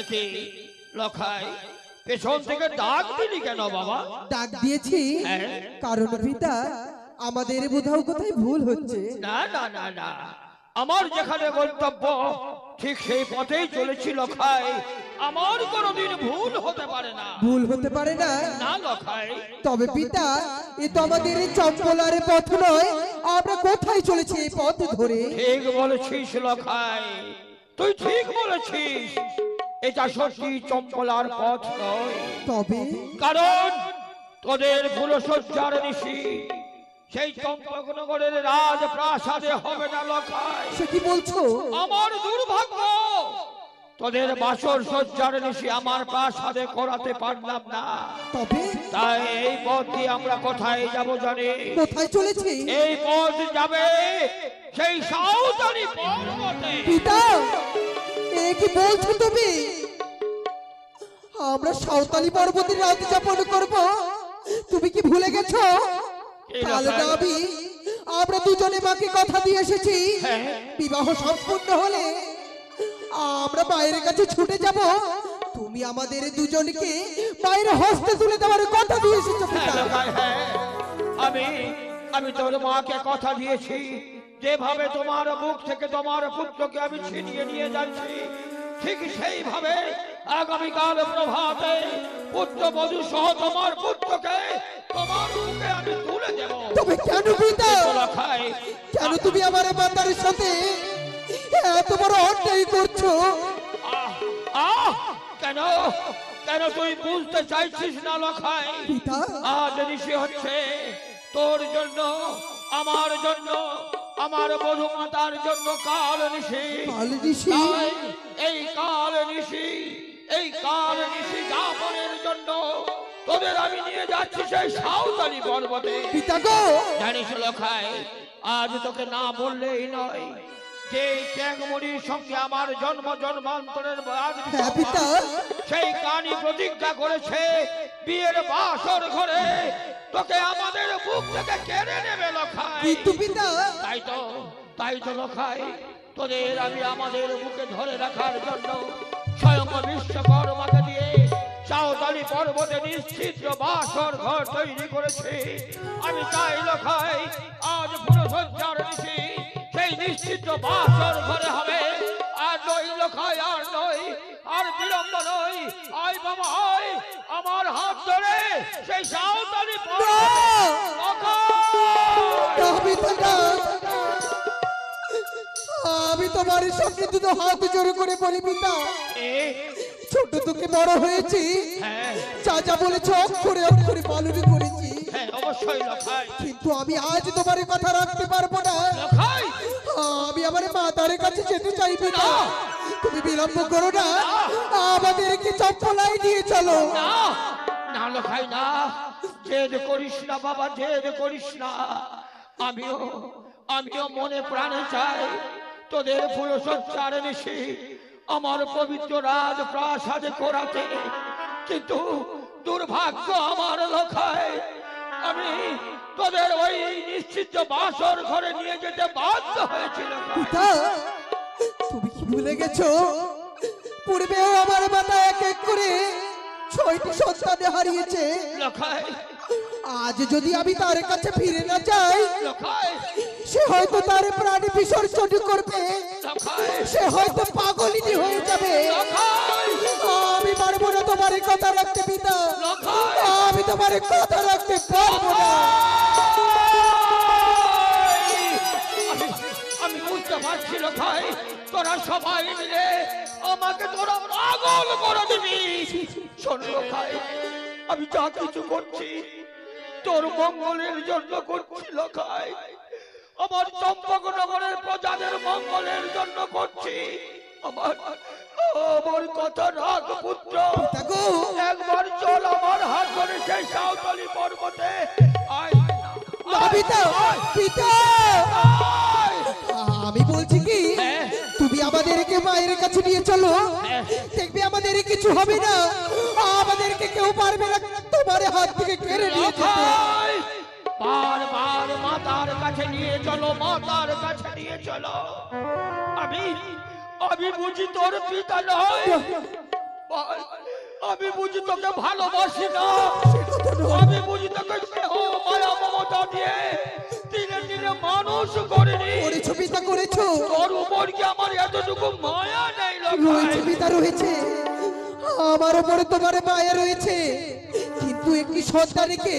একে লখাই পেছন থেকে ডাক দিলি কেন বাবা? ডাক দিয়েছি কারণ পিতা আমাদের বোধহয় কোথায় ভুল হচ্ছে। না না না না, আমার যেখানে গন্তব্য ঠিক সেই পথেই চলেছি লখাই। আমার কোনোদিন ভুল হতে পারে না। ভুল হতে পারে না? না লখাই। তবে পিতা এ তো আমাদের চম্পলার পথ নয়, আমরা কোথায় চলেছি এই পথ ধরে? ঠিক বলেছিস লখাই, তুই ঠিক বলেছিস। এটা সত্যি চম্পলার পথ নয়। তবে কারণ তোদের ফুলসজ্জার নিশি সেই চম্পকনগরের রাজপ্রাসাদে হবে না লখাই। সে কি বলছো? আমার দুর্ভাগ্য, তোদের বাসর সজ্জার নিশি আমার প্রাসাদে করাতে পারলাম না। তবে তাই এই পথ দিয়ে আমরা কোথায় যাব জানি? কোথায় চলেছি? এই পথ যাবে সেই সাঁওতালি পর্বতে। পিতা এ কি বলছো তুমি? আমরা সাঁওতালি পর্বতে রাত যাপন করব? তুমি কি ভুলে গেছো? কাল দাবি আমরা দুজনে মাকে কথা দিয়ে এসেছি, বিবাহ সম্পূর্ণ হলে আমরা মায়ের কাছে ছুটে যাব। তুমি আমাদের দুজনকে মায়ের হস্তে তুলে দেওয়ার কথা দিয়ে এসেছো পিতা। আমি তোর মাকে কথা দিয়েছি, যেভাবে তোমার মুখ থেকে তোমার পুত্রকে আমি ছিনিয়ে নিয়ে যাচ্ছি, ঠিক সেইভাবে আগামীকাল প্রভাতে পুত্রবধূ সহ তোমার পুত্রকে তোমার মুখে আমি তুলে দেব। তবে কেন পিতা? কেন তুমি আমার মাতার সাথে এত বড় অন্যায় করছো? কেন কেন তুই বুঝতে চাইছিস না লখাই? পিতা আজ নিশি হচ্ছে তোর জন্য, আমার জন্য, আমার বধূ মাতার জন্য কাল নিশি। এই কাল নিশি যাপনের জন্য তোদের আমি নিয়ে যাচ্ছি সেই সাঁওতালি পর্বতে। পিতা গো জানিস লখাই, আজ তোকে না বললেই নয় যে চ্যাংমুড়ির সঙ্গে আমার জন্ম জন্মান্তরের পিতা সেই কানি প্রতিজ্ঞা করেছে বিয়ের বাসর ঘরে তোকে আমাদের বুক থেকে কেড়ে নেবে লখাই। কিন্তু পিতা তাই তো লখাই, তোদের আমি আমাদের বুকে ধরে রাখার জন্য স্বয়ং বিশ্বকর্মাকে দিয়ে সাঁওতালি পর্বতে নিশ্চিত বাসর ঘর তৈরি করেছি। আমি চাই লখাই আজ ফুলসজ্জার নিশি সেই নিশ্চিত বাসর ঘরে হবে। আর নই লখাই, আর নই, আর বিলম্ব নই। আয় বাবা আয়, আমার হাত ধরে সেই সাঁওতালি আমি তোমার সামনে দুটো হাত জোরে করে বলি পিতা, ছোট থেকে বড় হয়েছি, যা যা বলেছ অক্ষরে অক্ষরে পালন করেছি। কিন্তু আমি আজ তোমার কথা রাখতে পারবো না। আমি আমার মাতার কাছে যেতে চাই পিতা, তুমি বিলম্ব করো না, আমাদেরকে চম্পলায় নিয়ে চলো। না লখাই না, জেদ করিস না বাবা, জেদ করিস না। আমিও মনে প্রাণে চাই তোদের ফুলসজ্জার নিশি আমার পবিত্র রাজপ্রাসাদে করাতে, কিন্তু দুর্ভাগ্য আমার লখাই, আমি তোদের ওই নিশ্চিত বাসর ঘরে নিয়ে যেতে বাধ্য হয়েছিল। তুমি কি ভুলে গেছো পূর্বেও আমার মাতা এক এক করে 6টি সন্তান হারিয়েছে? আজ যদি আমি তার কাছে ফিরে না যাই, সে হয়তো তার প্রাণ বিসর্জন করবে, সে হয়তো পাগলিনী হয়ে যাবে। আমি পারবো না তোমার কথা রাখতে পিতা, আমি তোমার কথা রাখতে পারবো না। আমি বুঝতে পারছি লখাই, তোরা সবাই মিলে আমাকে তোরা পাগল করে দিবি। শোন লখাই, আমি যা কিছু করছি তোর মঙ্গলের জন্য করছি লখাই, আমার চম্পকনগরের প্রজাদের মঙ্গলের জন্য করছি। আমার কথা রাখ পুত্র, একবার চল আমার হাত ধরে সেই সাঁওতালি পর্বতে। আমি বলছি কি, তুমি আমাদেরকে মায়ের কাছে নিয়ে চলো, দেখবে আমাদের কিছু হবে না, আমাদেরকে কেউ পারবে না তোমার হাত থেকে কেড়ে নিয়ে যেতে। বারবার মাতার কাছে নিয়ে চলো, মাতার কাছে নিয়ে চলো। আমি বুঝি তোর পিতা নয়, বল, আমি বুঝি তোকে ভালোবাসি না, আমি বুঝি তোকে স্নেহ মায়া মমতা দিয়ে দিনে দিনে মানুষ করিনি। করেছো পিতা, করেছো। তোর উপর কি আমার এতটুকু মায়া নেই? রয়েছে পিতা, রয়েছে। আমার উপরে তোমার মায়া রয়েছে, কিন্তু একটি সন্তানকে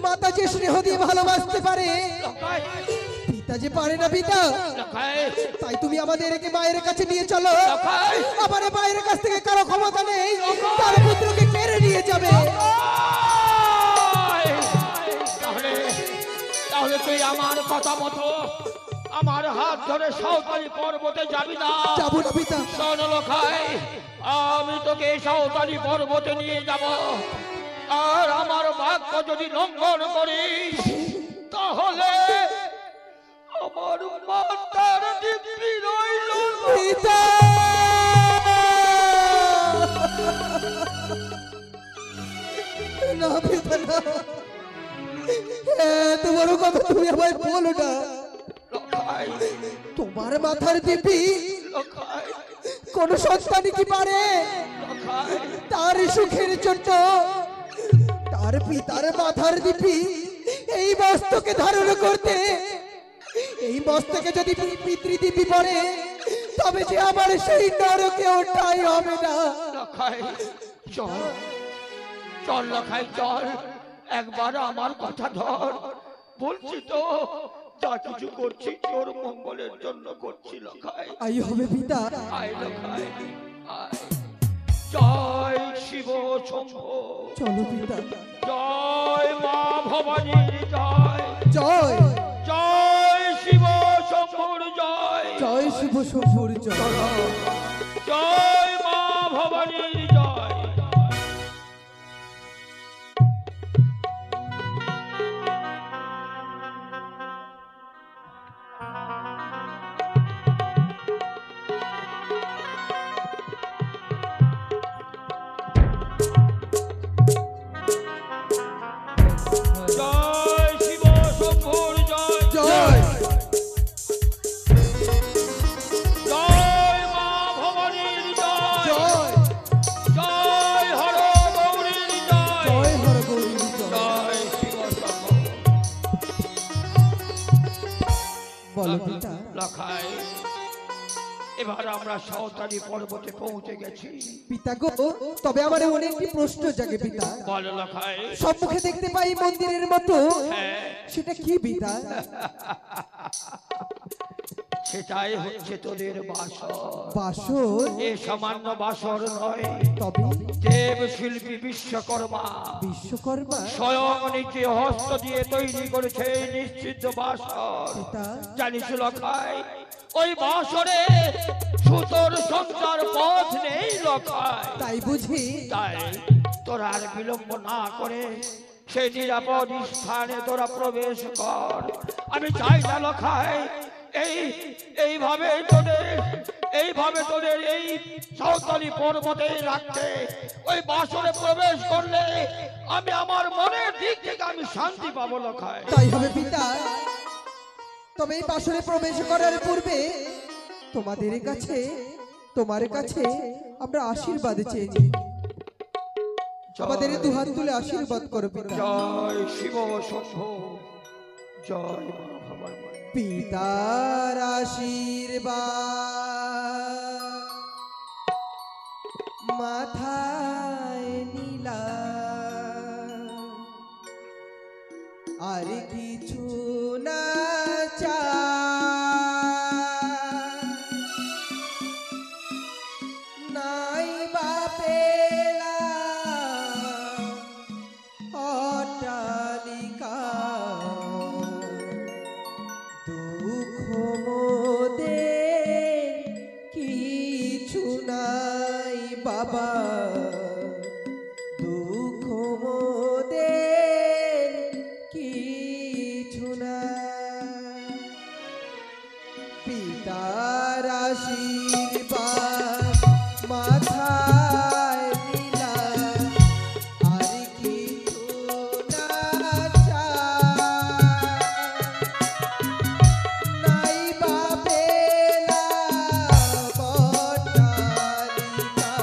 মাতা যে স্নেহ দিয়ে ভালোবাসতে পারে পিতা যে পারে না পিতা। তাই তুমি আমাদেরকে মায়ের কাছে নিয়ে চলো। আমার মায়ের কাছ থেকে কারো ক্ষমতা নেই তার পুত্রকে কেড়ে নিয়ে যাবে। তাহলে তুই আমার কথা মতো আমার হাত ধরে সাঁওতালি পর্বতে যাবি না? যাবো না পিতা। শোন লোখাই, আমি তোকে সাঁওতালি পর্বতে নিয়ে যাব, আর আমার বাক্য যদি লঙ্ঘন করিস তাহলে আমার মাতার দিব্যি রইল পিতা। না পিতা না, এত বড় কথা তুমি আমায় বলো না। তোমার মাথার দিব্যি কোন সন্তান কি পারে তার সুখের জন্য তার পিতার মাথার দিব্যি এই মস্তকে ধারণ করতে? এই মস্তকে যদি পিতৃদিব্যি পড়ে তবে যে আমার সেই নরকে ওঠাই হবে না। চল চল লখাই, চল, একবার আমার কথা ধর। বলছি তো, যা কিছু করছি তোর মঙ্গলের জন্য করছি লখাই। আই হবে পিতা। আয় লখাই, আয়। জয় শিব শম্ভু, চলো পিতা। জয় মা ভবানীর জয়, জয় জয় শিব শম্ভুর জয়, জয় শিব শম্ভুর জয়, জয় মা ভবানীর জয়। জয় শিব শম্ভুর জয়, জয় জয় মা ভবানীর জয়, জয় জয় হর গৌরীর জয়, জয় হর গৌরীর জয়। জয় শিব শম্ভু। বলো পিতা। লখাই, এবার আমরা সাঁওতালি পর্বতে পৌঁছে গেছি। পিতা গো, তবে আমার অনেকটি প্রশ্ন জাগে পিতা। বল লখাই। সম্মুখে দেখতে পাই মন্দিরের মতো, হ্যাঁ, সেটা কি পিতা? সেটাই হচ্ছে তোদের বাসর। বাসর? এ সামান্য বাসর নয়, তবে দেব শিল্পী বিশ্বকর্মা বিশ্বকর্মা স্বয়ং নিজে হস্ত দিয়ে তৈরি করেছে এই নিশ্চিত বাসর। পিতা। জানিস লখাই, ওই বাসরে সুতোর সঞ্চার পথ নেই লখাই। তাই বুঝি? তাই তোরা আর বিলম্ব না করে সেই নিরাপদ স্থানে তোরা প্রবেশ কর। আমি চাই না লখাই এইভাবে তোদের এই সাঁওতালি পর্বতে রাখতে। ওই বাসরে প্রবেশ করলে আমি আমার মনের দিক থেকে আমি শান্তি পাবো লখাই। তাই হবে পিতা। তবে এই বাসরে প্রবেশ করার পূর্বে তোমার কাছে আমরা আশীর্বাদ চেয়েছি। আমাদের দুহাত তুলে আশীর্বাদ করো পিতা। জয় শিব শম্ভু, জয় মা ভবানী। পিতার আশীর্বাদ মাথায় নিলা, আর কিছু না নাই বাপেলা অট্টালিকা, দুঃখ মোদের কিছু নাই বাবা, দুঃখ মোদের কিছু নাই। পিতার আশীর্বাদ মাথায় নিলা, আর কিছু না নাই বাপেলা অট্টালিকা,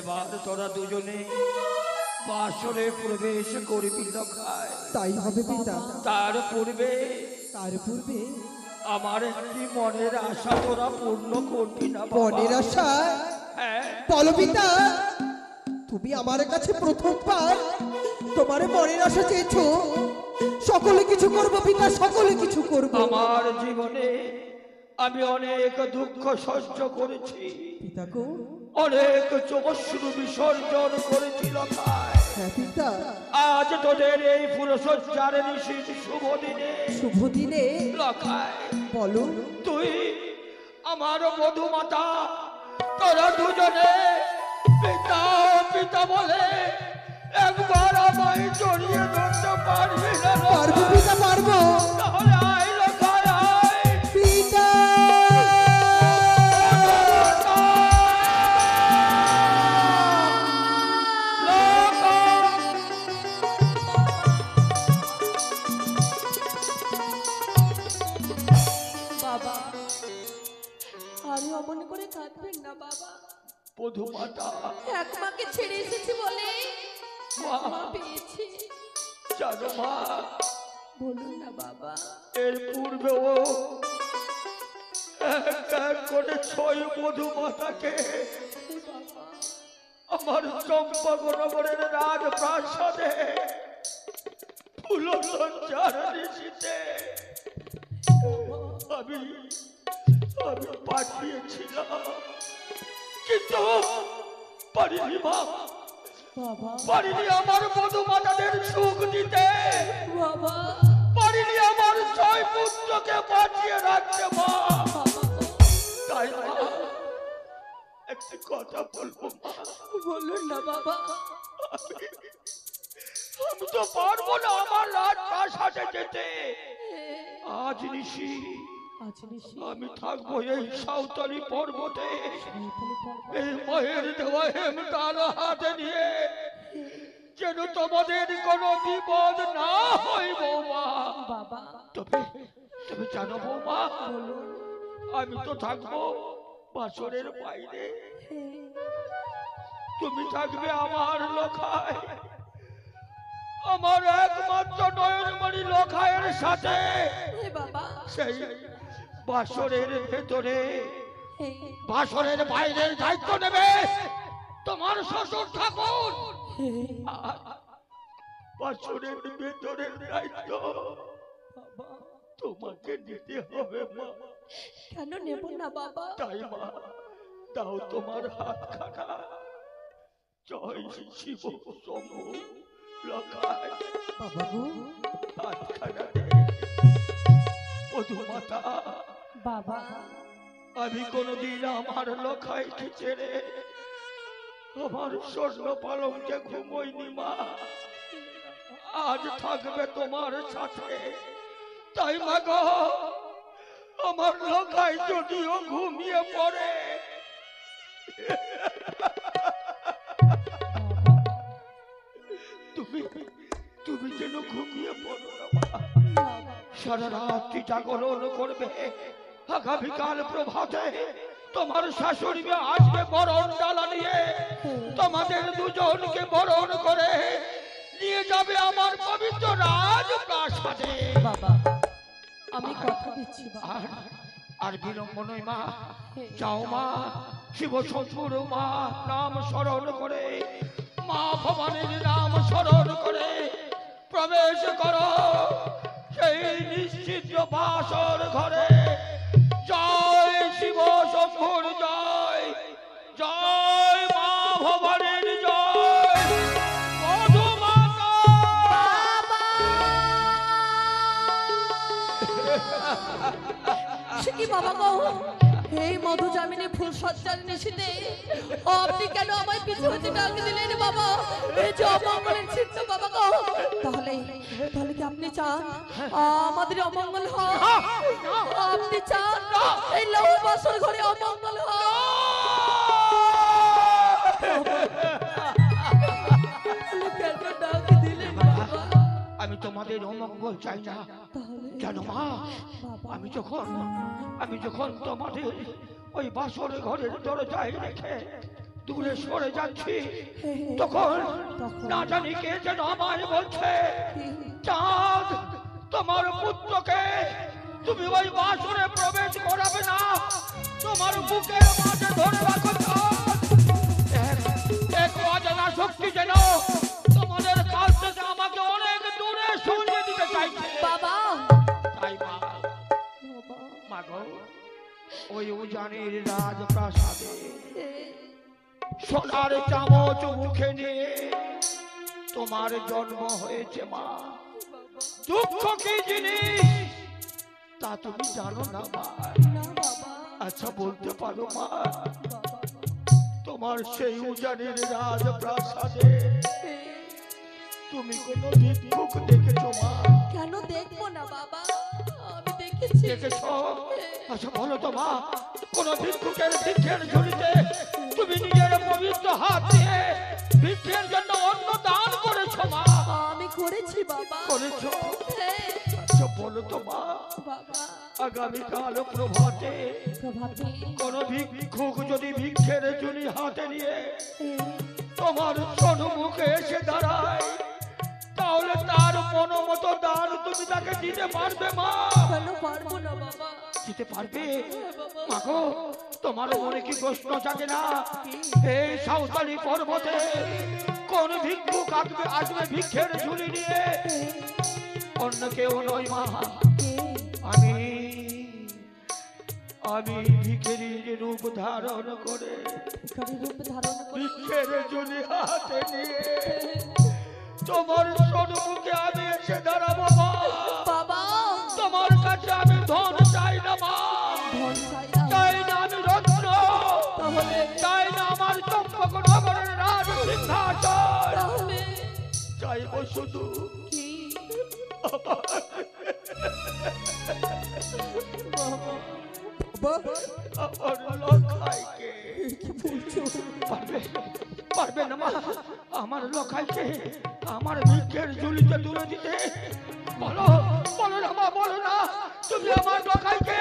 এবার তোরা দুজনে বাসরে প্রবেশ করবি লখাই। তাই হবে পিতা। তার পূর্বে আমার একটি মনের আশা তোরা পূর্ণ করবি না বাবা? মনের আশা? হ্যাঁ। বলো পিতা, তুমি আমার কাছে প্রথমবার তোমার মনের আশা চেয়েছো। সকলে কিছু করবো পিতা, সকলে কিছু করবো। আমার জীবনে আমি অনেক দুঃখ সহ্য করেছি পিতা গো। অনেক চমস্রু বিসর্জন করেছি লখাই। হ্যাঁ পিতা। আজ তোদের এই ফুলসজ্জার নিশীথ শুভ দিনে লখাই বলো। তুই আমার মধুমাতা, তোরা দুজনে পিতা পিতা বলে একবার আমায় জড়িয়ে ধরতে পারবি না? পারবো পিতা, পারবো। তাহলে আয় লখাই, আয় পিতা। বাবা, আমি অমন করে কাঁদবেন না বাবা। মধুমাতা, এক মাকে ছেড়ে এসেছি বলে মা মা পেয়েছি। জানো মা, বলুন না বাবা। এর পূর্বেও এক এক করে 6 মধুমাতাকে আমার চম্পাকনগরের রাজপ্রাসাদে ফুলসজ্জার নিশীথে আমি পাঠিয়েছিলাম, কিন্তু পারিনি মা, বাবা পারিনি আমার মধুমাতাদের সুখ দিতে, বাবা পারিনি আমার 6 পুত্রকে বাঁচিয়ে রাখতে মা। তাই মা একটি কথা বলবো মা। বলুন না বাবা। আমি তো পারবো না আমার রাজপ্রাসাদে যেতে। আজ নিশি আমি থাকবো এই সাঁওতালি পর্বতে, এই মায়ের দেওয়া হেমতাল হাতে নিয়ে, যেন তোমাদের কোনো বিপদ না হয় বৌমা। বাবা তবে তুমি জানো বৌমা, আমি তো থাকবো বাসরের বাইরে, তুমি থাকবে আমার লখাই, আমার একমাত্র নয়নমণি লখাইয়ের সাথে। বাবা সেই বাসরের ভেতরে, বাসরের বাইরের দায়িত্ব নেবে তোমার শ্বশুর ঠাকুর, আর বাসরের ভেতরের দায়িত্ব তোমাকে নিতে হবে মা। কেন নেব না বাবা? তাই মা, দাও তোমার হাত খানা। জয় শিব শম্ভু লখাই, বাবা গো। হাত খানা দে মধুমাতা। বাবা আমি কোনদিন আমার লখাইকে ছেড়ে আমার স্বর্ণ পালঙ্কে ঘুমোইনি মা, আজ থাকবে তোমার সাথে। তাই মা গো, আমার লখাই যদিও ঘুমিয়ে পড়ে, তুমি যেন ঘুমিয়ে পড়ো না মা। সারা রাত্রি জাগরণ করবে, আগামীকাল প্রভাতে তোমার শাশুড়ি আসবে বরণ ডালা নিয়ে, তোমাদের দুজনকে বরণ করে নিয়ে যাবে আমার পবিত্র রাজপ্রাসাদে। বাবা আমি কথা দিচ্ছি বাবা। আর বিলম্ব নয় মা, যাও মা, শিব শম্ভুর মা নাম স্মরণ করে, মা ভবানীর নাম স্মরণ করে প্রবেশ করো সেই নিশ্চিত বাসর ঘরে। জয় শিব শম্ভুর জয়, জয় মা ভবানীর জয়, মধুমাতা। সে কি বাবা গো, এই মধুজামিনী ফুল সজ্জার নিশীথে আপনি কেন আমায় পিছু হতে ডাক দিলেন বাবা? এই যে অমঙ্গলের চিত্র বাবা গো। তাহলে কি আপনি চান আমাদের অমঙ্গল হয়? আপনি চান এই লৌহ বাসর ঘরে অমঙ্গল হয়? কেন ডাক দিলেন বাবা? আমি তোমাদের অমঙ্গল চাই না, জানো মা। আমি যখন তোমাদের ওই বাসর ঘরের দরজায় রেখে দূরে সরে যাচ্ছি তখন না জানি কে যেন আমায় বলছে, চাঁদ তোমার পুত্রকে তুমি ওই বাসরে প্রবেশ করাবে না, তোমার বুকের মাঝে ধরে রাখো। এক অজানা শক্তি যেন তোমাদের কাছ থেকে আমাকে অনেক দূরে সরিয়ে দিতে চাইছে। বাবা তাই মা গো, ওই উজানির রাজপ্রাসাদে সোনার চামচ মুখে নিয়ে তোমার জন্ম হয়েছে মা। দুঃখ কি জিনিস তা তুমি জানো না মা? আচ্ছা বলতে পারো মা, তোমার সেই উজানির রাজপ্রাসাদে তুমি কোন ভিক্ষুক দেখেছো মা? কেন দেখবো না বাবা, আমি দেখেছি। দেখেছো? আচ্ছা বলো তো মা, কোন ভিক্ষুকের ভিক্ষের ঝুলিতে তুমি নিজের পবিত্র হাত দিয়ে ভিক্ষের জন্য অন্ন দান করেছো মা? আমি করেছি বাবা। করেছো? হ্যাঁ। আচ্ছা বলো তো মা, বাবা আগামীকাল প্রভাতে প্রভাতে কোন ভিক্ষুক যদি ভিক্ষের ঝুলি হাতে নিয়ে তোমার সম্মুখে এসে দাঁড়ায়, তাহলে তার মনোমতো দান তুমি তাকে দিতে পারবে মা? কেন পারবো না বাবা? দিতে পারবে মা গো? তোমার মনে কি প্রশ্ন জাগে না, এই সাঁওতালি পর্বতে কোন ভিক্ষুক আসবে ভিক্ষের ঝুলি নিয়ে? অন্য কেউ নয় মা, আমি আমি ভিখারির রূপ ধারণ করে ভিক্ষের ঝুলি হাতে নিয়ে তোমার সম্মুখে আমি এসে দাঁড়াবো মা। বাবা তোমার কাছে আমি ধন চাই না মা, ধন চাই না, চাই না আমি রত্ন, তাহলে চাই না আমার চম্পক নগরের রাজ সিংহাসন, তাহলে চাইব শুধু কি? আমার লখাইকে। পারবে পারবে না মা আমার লখাইকে আমার ভিক্ষের ঝুলিতে তুলে দিতে? বলো বলো না মা, বলো না তুমি আমার লখাইকে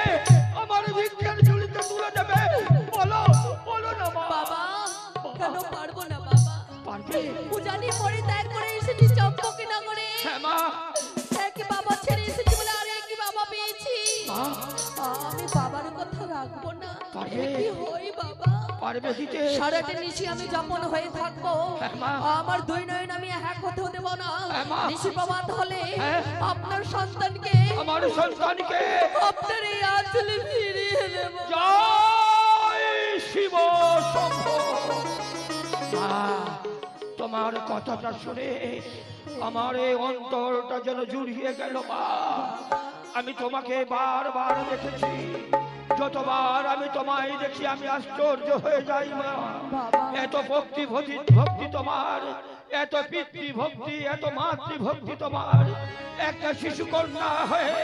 আমার ভিক্ষের ঝুলিতে তুলে দেবে? বলো বলো না মা। বাবা কেন পারবো না বাবা? পারবে? পূজানি পরে ত্যাগ করে এসেছি চম্পকে নগরে। হ্যাঁ মা। এক বাবা ছেড়ে এসেছি বলে আরেক বাবা পেয়েছি। মা আমি বাবার কথা রাখবো না? পারবে? কি হই বাবা? পারবে দিতে? সারাটা নিশি আমি যপন হয়ে থাকবো, হ্যাঁ মা। আমার দুই নয়ন আমি এক হতে দেব না। হ্যাঁ মা। নিশি প্রভাত হলে হ্যাঁ। আপনার সন্তানকে আমার সন্তানকে আপনার এই আঁচলে ফিরিয়ে দেব। জয় শিব শম্ভু। মা তোমার কথাটা শুনে আমার এই অন্তরটা যেন জুড়িয়ে গেল মা। আমি তোমাকে বারবার দেখেছি, যতবার আমি তোমায় দেখি আমি আশ্চর্য হয়ে যাই মা। এত ভক্তি ভক্তি তোমার, এত পিতৃ ভক্তি, এত মাতৃভক্তি তোমার। একটা শিশু কন্যা হয়ে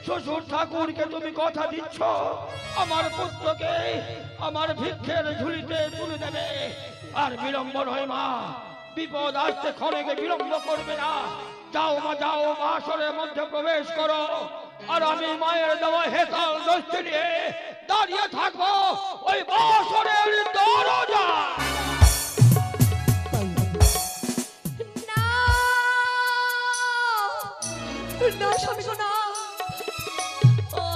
শ্বশুর ঠাকুরকে তুমি কথা দিচ্ছ আমার পুত্রকে আমার ভিক্ষের ঝুলিতে তুলে দেবে। আর বিলম্ব নয় মা, বিপদ আসতে ক্ষণেকে বিলম্ব করবে না। যাও মা যাও, বাসরের মধ্যে প্রবেশ করো। আর আমি মায়ের দেওয়া হেতাল দস্তি নিয়ে দাঁড়িয়ে থাকবো ওই বাসরের দরজা। না না স্বামী গো না,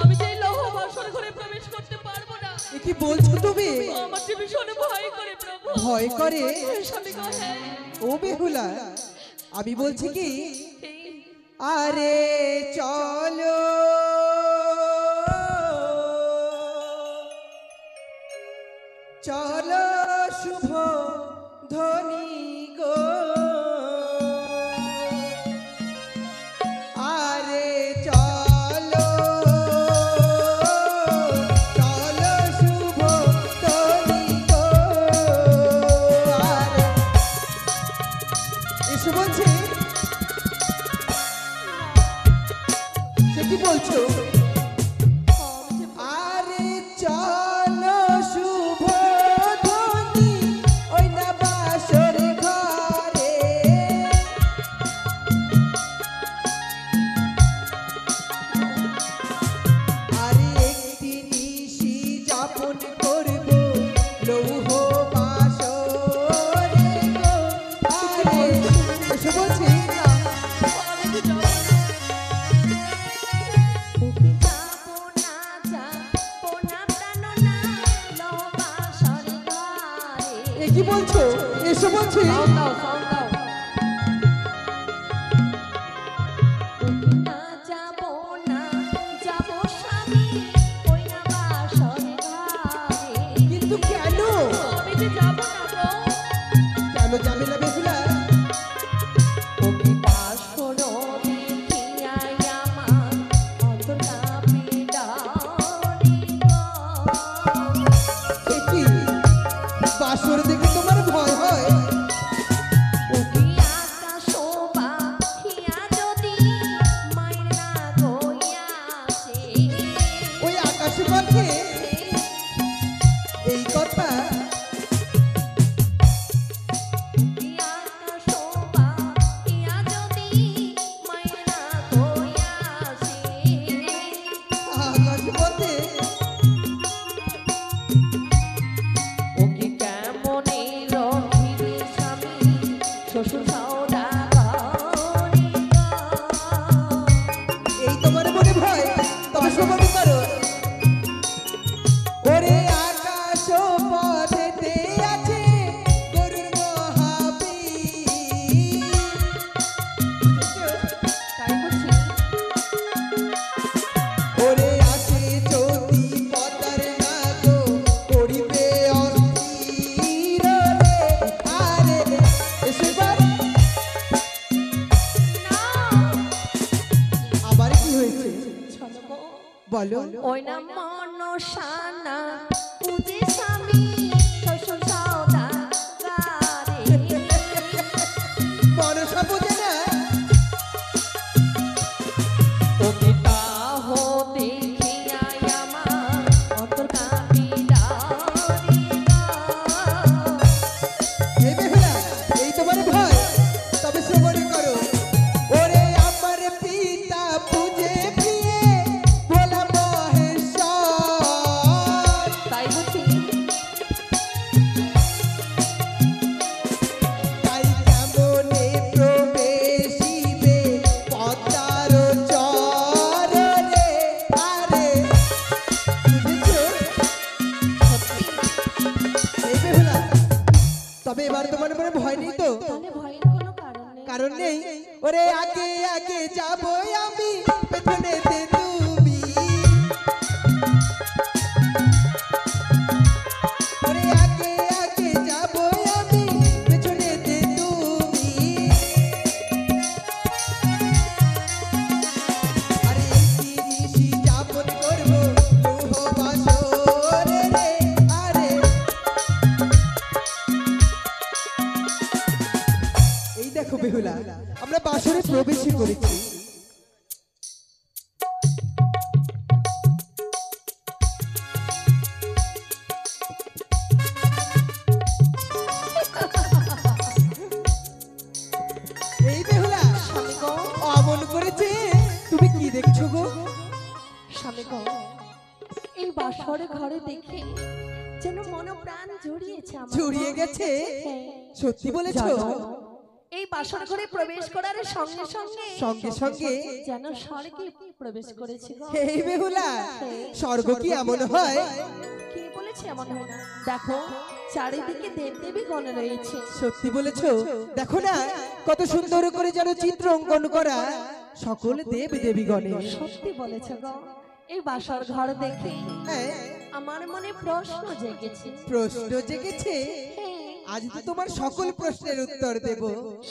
আমি যে লৌহ বাসর ঘরে প্রবেশ করতে পারবো না। এ কি বলছো তুমি? আমার যে ভীষণ ভয় করে প্রভু। ভয় করে? স্বামী গো হ্যাঁ। ও বেহুলা, আমি বলছি কি, এই, আরে চলো চলো শুভ ধ্বনি গো, আরে চলো চলো শুভ ধ্বনি গো, আরে এসে বলছে এ কি বলছো? এসো বলছি। সাউন্ড দাও, সাউন্ড দাও। কিন্তু কেন? আমি যে যাবো না গো। কেন যাবে না বেহুলা? এ কি? বাসর দেখে তোমার ভয় হয়? ওই আকাশে পথে এই কথা? আকাশে পথে শ্বশুর এই তোমার মনে ভয়, তবে সমানে করো। ওরে আকাশ পথেতে আছে গরুর মহাবীর। তাই বলছি। ওরে আছে যদি পতার নাগো করিবে অস্থির রে। আরে এসেবার আবার কি হয়েছে বলো? ওই না মনসানা পুজে স্বামী শ্বশুর সওদাগারে। মনসা বোঝে না? এই বেহুলা, এই তোমার ভয়, তবে শ্রবণে করো। ওরে আমার পিতা পূজে প্রিয়ে ভোলা মহেশ্বর। তাই বলছি। তাই কেমনে প্রবেশিবে পদ্মার চরণে। আরে বুঝেছো? এই বেহুলা, তবে এবার তোমার মনে ভয় নেই তো? তাহলে ভয়ের কোনো কারণ নেই। কারণ নেই। ওরে আগে আগে যাবো আমি, পেছনেতে তুমি। ওরে আগে আগে যাবো আমি, পেছনেতে তুমি। আরে একটি নিশি যাপন করবো লৌহ বাসরে রে। আরে এই দেখো বেহুলা, আমরা বাসরে প্রবেশই করেছি। এই বেহুলা, স্বামী গো, অমন করেছে। তুমি কি দেখছো গো? স্বামী গো, এই বাসর ঘরে দেখে যেন মন প্রাণ জুড়িয়েছে আমার। জড়িয়ে গেছে? হ্যাঁ। সত্যি বলেছো? জানো, এই বাসর ঘরে প্রবেশ করার সঙ্গে সঙ্গে সঙ্গে সঙ্গে যেন স্বর্গে প্রবেশ করেছে গো। এই বেহুলা, স্বর্গ কি এমন হয়? কে বলেছে এমন হয় না? দেখো চারিদিকে দেবদেবী গণ রয়েছে। সত্যি বলেছো? দেখো না কত সুন্দর করে যেন চিত্র অঙ্কন করা সকল দেব দেবীগণে। সত্যি বলেছে গো। এই বাসর ঘর দেখে হ্যাঁ, আমার মনে প্রশ্ন জেগেছে। প্রশ্ন জেগেছে? হ্যাঁ, আজ তো তোমার সকল প্রশ্নের উত্তর দেব।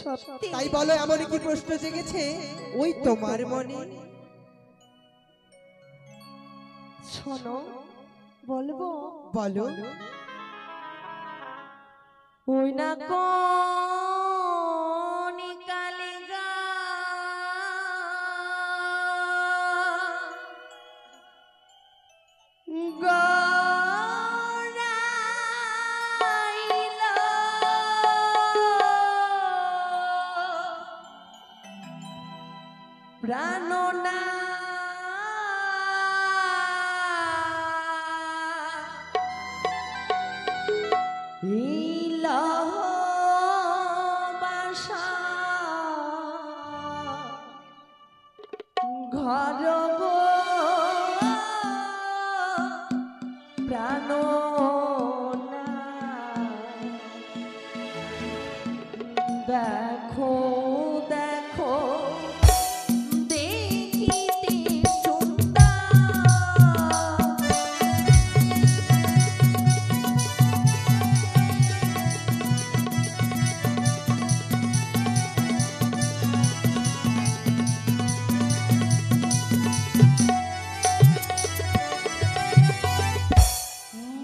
সত্যি। তাই বলো, এমন কি প্রশ্ন জেগেছে ওই তোমার মনে? শোনো, বলবো? বলো। ওই না কোনি কালিগা গড়াইলা প্রাণনা ধর গো প্রাণ দেখো দেখো দেখিতে সুন্দর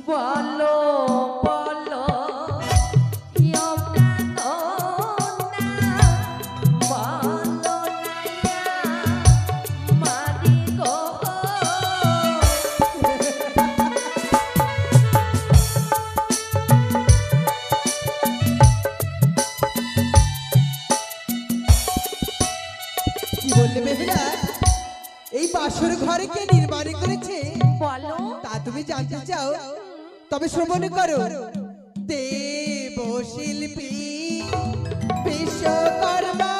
বলো বলো ইয়ো প্রাণ বলো মারি গো কি বললে বেহুলা? এই বাসর ঘরে কে নির্মাণ করেছে বলো তা তুমি জানতে চাও? তবে শ্রবণ করো। দেব শিল্পী বিশ্বকর্মা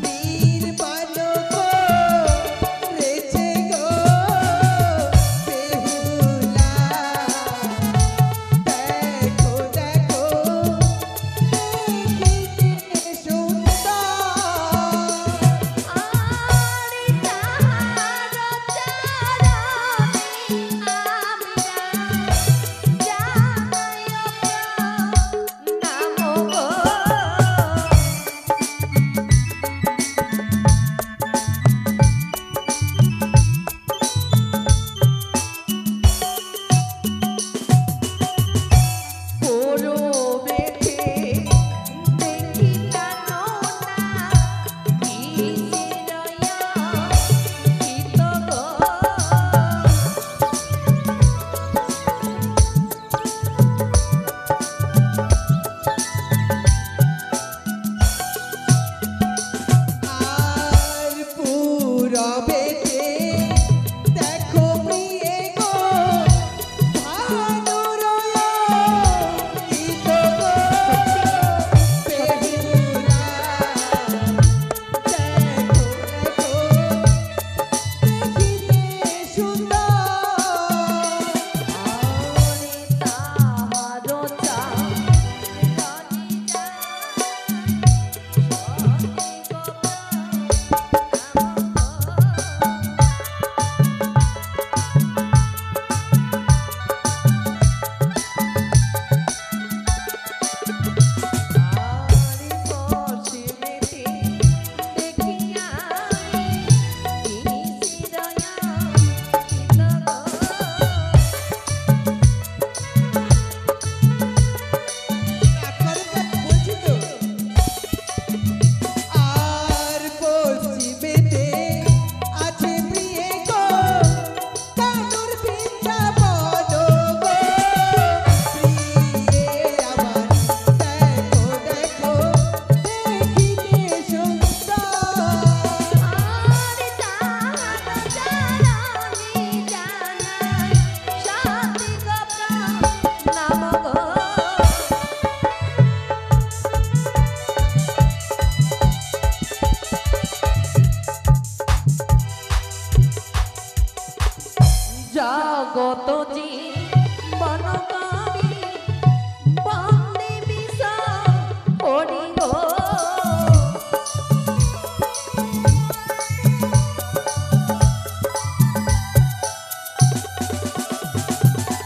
নির্মাণ করেছে গো বেহুলা। দেখো দেখো দেখিতে সুন্দর। আরে তাহার চরণে জগত জীবন করি বন্দে বিষ হরি গো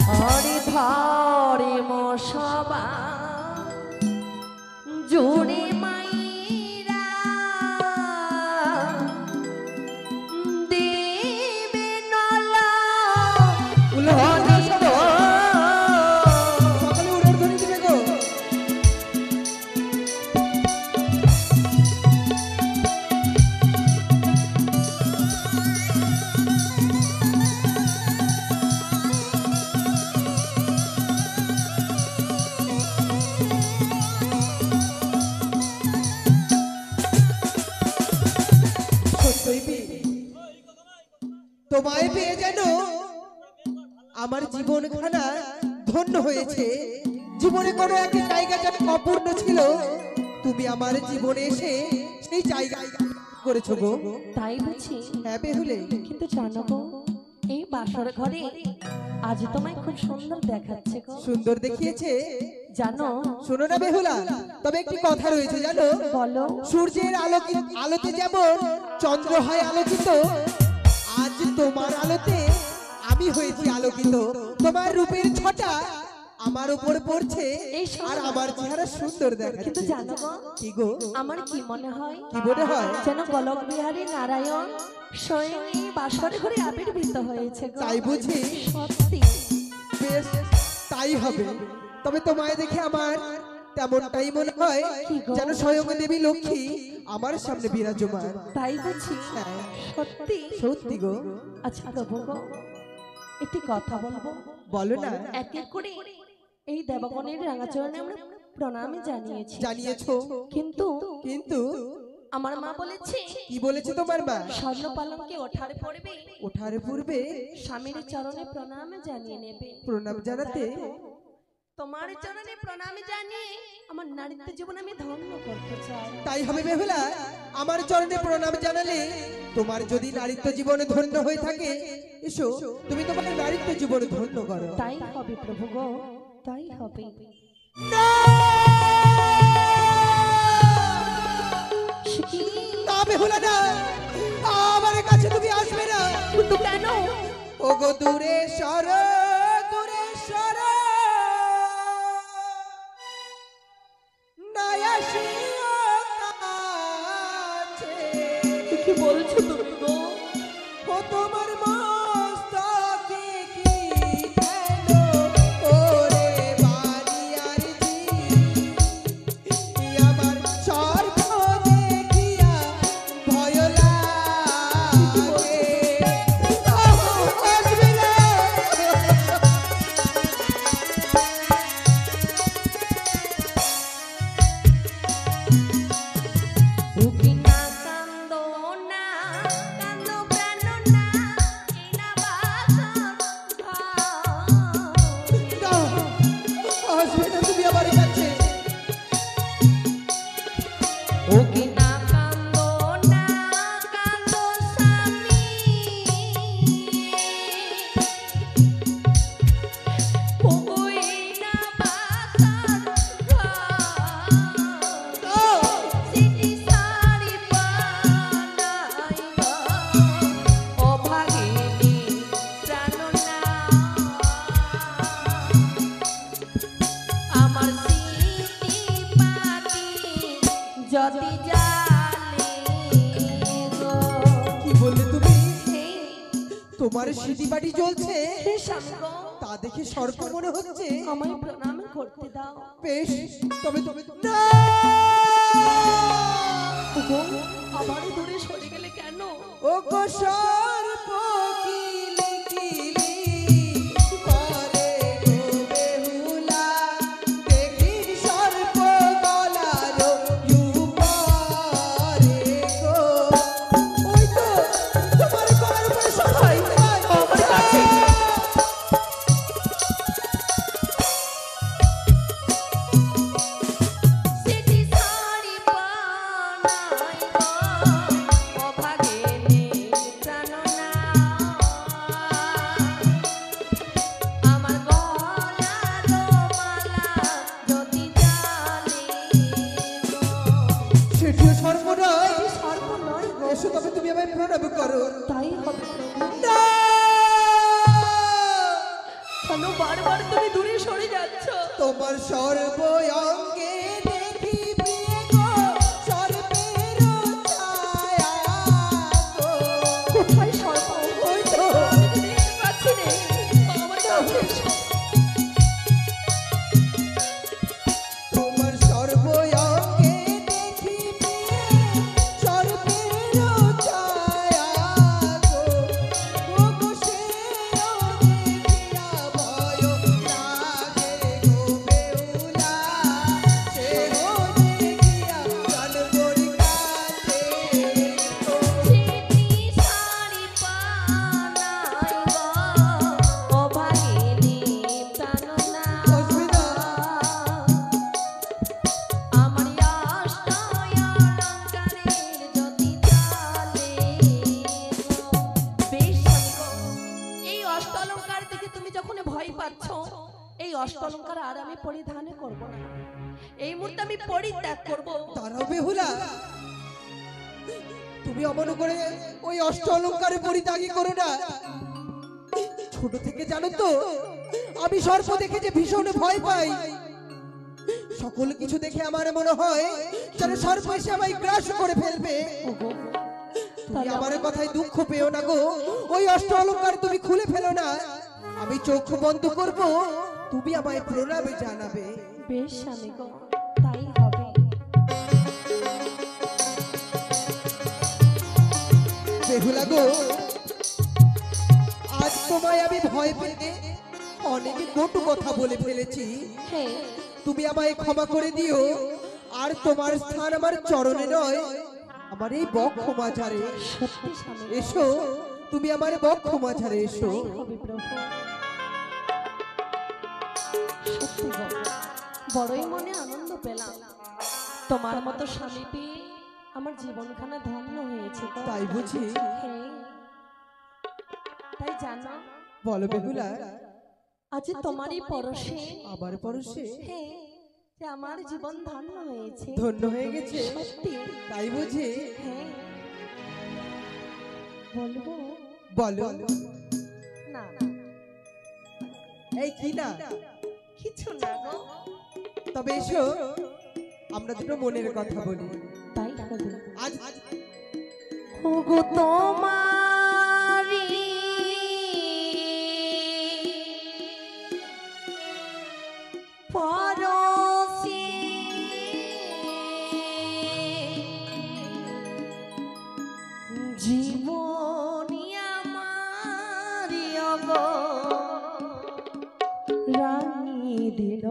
হরি ধরে মশবা জুড়ে মাইরা দেবে নলা সকালে উড়ার ধ্বনি দিবে গো। তোমায় পেয়ে যেন আমার জীবনখানা ধন্য হয়েছে। জীবনে কোনো একটা জায়গা যেন অপূর্ণ ছিল, তুমি আমার জীবনে এসে সেই জায়গায় করেছো গো? তাই বুঝি? হ্যাঁ বেহুলে। কিন্তু জানো গো, এই বাসর ঘরে আজ তোমায় খুব সুন্দর দেখাচ্ছে গো। সুন্দর দেখিয়েছে জানো? শোনো না বেহুলা, তবে একটি কথা রয়েছে জানো? বলো। সূর্যের আলোতে যেমন চন্দ্র হয় আলোকিত, আজ তোমার আলোতে আমি হয়েছি আলোকিত। তোমার রূপের ছটা আমার উপর পড়ছে আর আমার চেহারা সুন্দর দেখাচ্ছে। কিন্তু জানো গো, কি গো? আমার কি মনে হয়? কি মনে হয়? যেন গোলক বিহারী নারায়ণ স্বয়ং এই বাসর ঘরে আবির্ভূত হয়েছে গো। তাই বুঝি? সত্যি। বেশ, তাই হবে। তবে তোমায় দেখে আমার তেমনটাই মনে হয় কি গো? যেন স্বয়ং দেবী লক্ষ্মী আমার সামনে বিরাজমান। তাই বুঝি? হ্যাঁ, সত্যি। সত্যি গো। আচ্ছা প্রভু গো, একটি কথা বলবো? বলো না। এক এক করে এই দেবগণের রাঙাচরণে আমরা প্রণামে জানিয়েছি, জানিয়েছো, কিন্তু কিন্তু আমার মা বলেছে কি বলেছে তোমার মা? স্বর্ণ পালঙ্কে ওঠার পড়বে ওঠার পূর্বে স্বামীর চরণে প্রণামে জানিয়ে নেবে। প্রণাম জানাতে তোমার চরণে প্রণামে জানিয়ে আমার নারীত্ব জীবন আমি ধন্য করতে চাই। তাই হবে বেহুলা, আমার চরণে প্রণাম জানালে তোমার যদি নারীত্ব জীবনে ধন্য হয়ে থাকে, এসো তুমি তোমার নারীত্ব জীবনে ধন্য করো। তাই হবে প্রভু গো, তাই হবে। না বেহুলা না, আমার কাছে তুমি আসবে না। কিন্তু কেন? ওগো দূরে সর, দূরে সর, না আসিও কাছে। কি বলছো তুমি গো? ও তোমার মস্তকে কি ফেলো, ওরে বাড়িয়ার জি, আমার সর্ব দেখিয়া ভয় লাগে। আসবে না। উকি না কান্দো না, কান্দো প্রাণ না, এই না বাসর ঘর। না, আসবে না তুমি আমার কাছে। উকি না কান্দো না, কান্দো স্বামী, ওই না বাসর ঘর। সিটি সারি পানাই গো, ও ভাগিনী প্রাণনা, আমার সিটি পাটি যদি জালে গো। কি বললে তুমি? এই, তোমার সিটি বাড়ি জ্বলছে, হে স্বামী গো, তা দেখে সর্প মনে হচ্ছে। আমায় প্রণাম করতে দাও। বেশ, তবে তবে না। গো, আবার দূরে সরে গেলে কেন? ও গো সর্প কিলি কিলি করে গো বেহুলা, দেখি সর্প গলার উপরে গো। ওই তো তোমার গলার উপরে সবাই আমার কাছে। সিটি সারি পানাই গো, ও ভাগিনী প্রাণনা, আমার গলার মালা যদি জালে গো। সেটিও সর্প নয়। সর্ব নয় গো, এসো তবে তুমি আমায় প্রণাম করো। তাই হবে প্রভু। না! কেন বারবার তুমি দূরে সরে যাচ্ছ? তোমার সর্ব অঙ্গে দেখি প্রিয় গো সর্বের ছায়া গো। কোথায় সর্ব? ওই তো। আমি তো দেখতে পাচ্ছি নে। আমার কাছে এসো। তোমার সর্ব অঙ্গে দেখি প্রিয় সর্বের ছায়া গো। ও গো সেও দেখিয়া ভয় লাগে গো বেহুলা। অষ্টলঙ্কার আর আমি পরিধান করব না। এই মুহূর্তে আমি পরিত্যাগ করব। দাঁড়াও বেহুলা, তুমি অমন করে ওই অষ্ট অলঙ্কারে পরিত্যাগী করো না। ছোট থেকে জানো তো আমি সর্প দেখে যে ভীষণ ভয় পাই। সকল কিছু দেখে আমার মনে হয় যেন সর্প এসে আমায় গ্রাস করে ফেলবে। তুমি আমার কথায় দুঃখ পেও না গো, ওই অষ্ট অলঙ্কার তুমি খুলে ফেলো না। আমি চোখ বন্ধ করব, তুমি আমায় প্রণামে জানাবে। বেশ স্বামী গো, তাই হবে। বেহুলা গো, আজ তোমায় আমি ভয় পেতে অনেক কটু কথা বলে ফেলেছি। হ্যাঁ, তুমি আমায় ক্ষমা করে দিও। আর তোমার স্থান আমার চরণে নয়, আমার এই বক্ষ মাঝারে। সত্যি স্বামী গো, এসো, তুমি আমার বক্ষ মাঝারে এসো। তাই হবে প্রভু। সত্যি গো, বড়ই মনে আনন্দ পেলাম। তোমার মতো স্বামী পেয়ে আমার জীবনখানা ধন্য হয়েছে গো। তাই বুঝি? হ্যাঁ, তাই জানো বলো বেহুলা, আজ তোমারই পরশে, আবার পরশে হ্যাঁ, যে আমার জীবন ধন্য হয়েছে। ধন্য হয়ে গেছে? সত্যি? তাই বুঝি? হ্যাঁ, বলবো? বলো। না, এই কি না? কিছু না গো। তবে এসো, আমরা দুটো মনের কথা বলি। তাই হবে। আজ ওগো তোমারি পরশে জীবনী আমারি ওগো রানী দিল।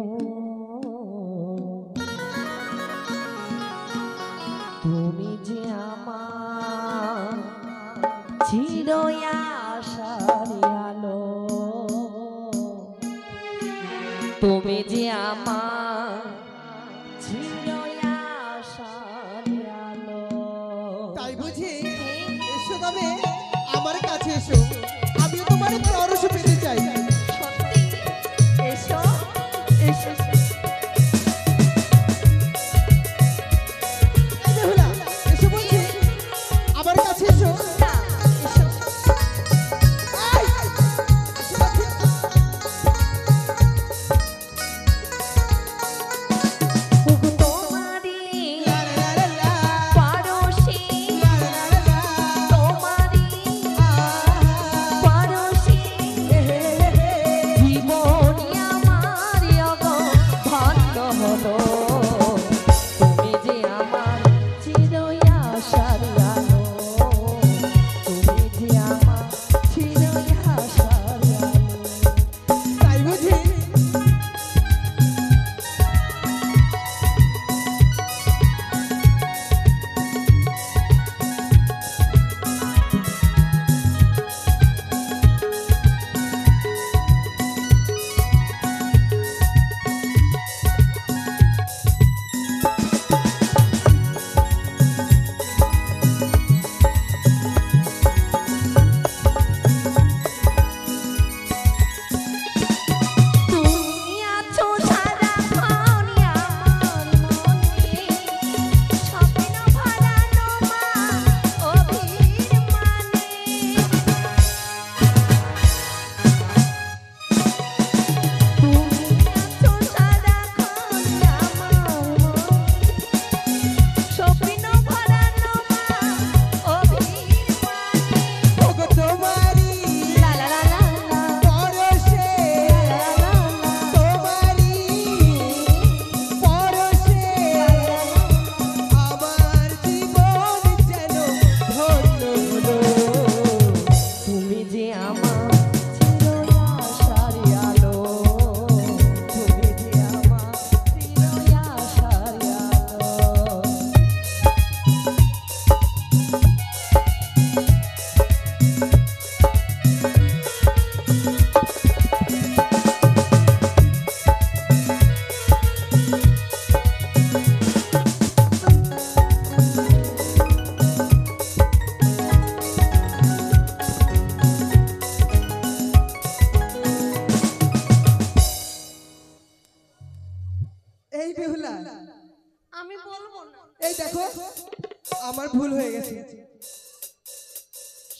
তুমি যে আমার চির আশার আলো, তুমি যে আমার চির আশার আলো। তাই বুঝি? এসো তবে আমার কাছে এসো, আমিও তোমার পরশ পেতে চাই। সত্যি? এসো, এসো। এই বেহুলা, এসো বলছি, আমার কাছে এসো। না, এসো। এই, এসো বলছি। ওগো তোমারি লা লা লা লা, পরশে, লা লা লা লা, তোমারি আহা, পরশে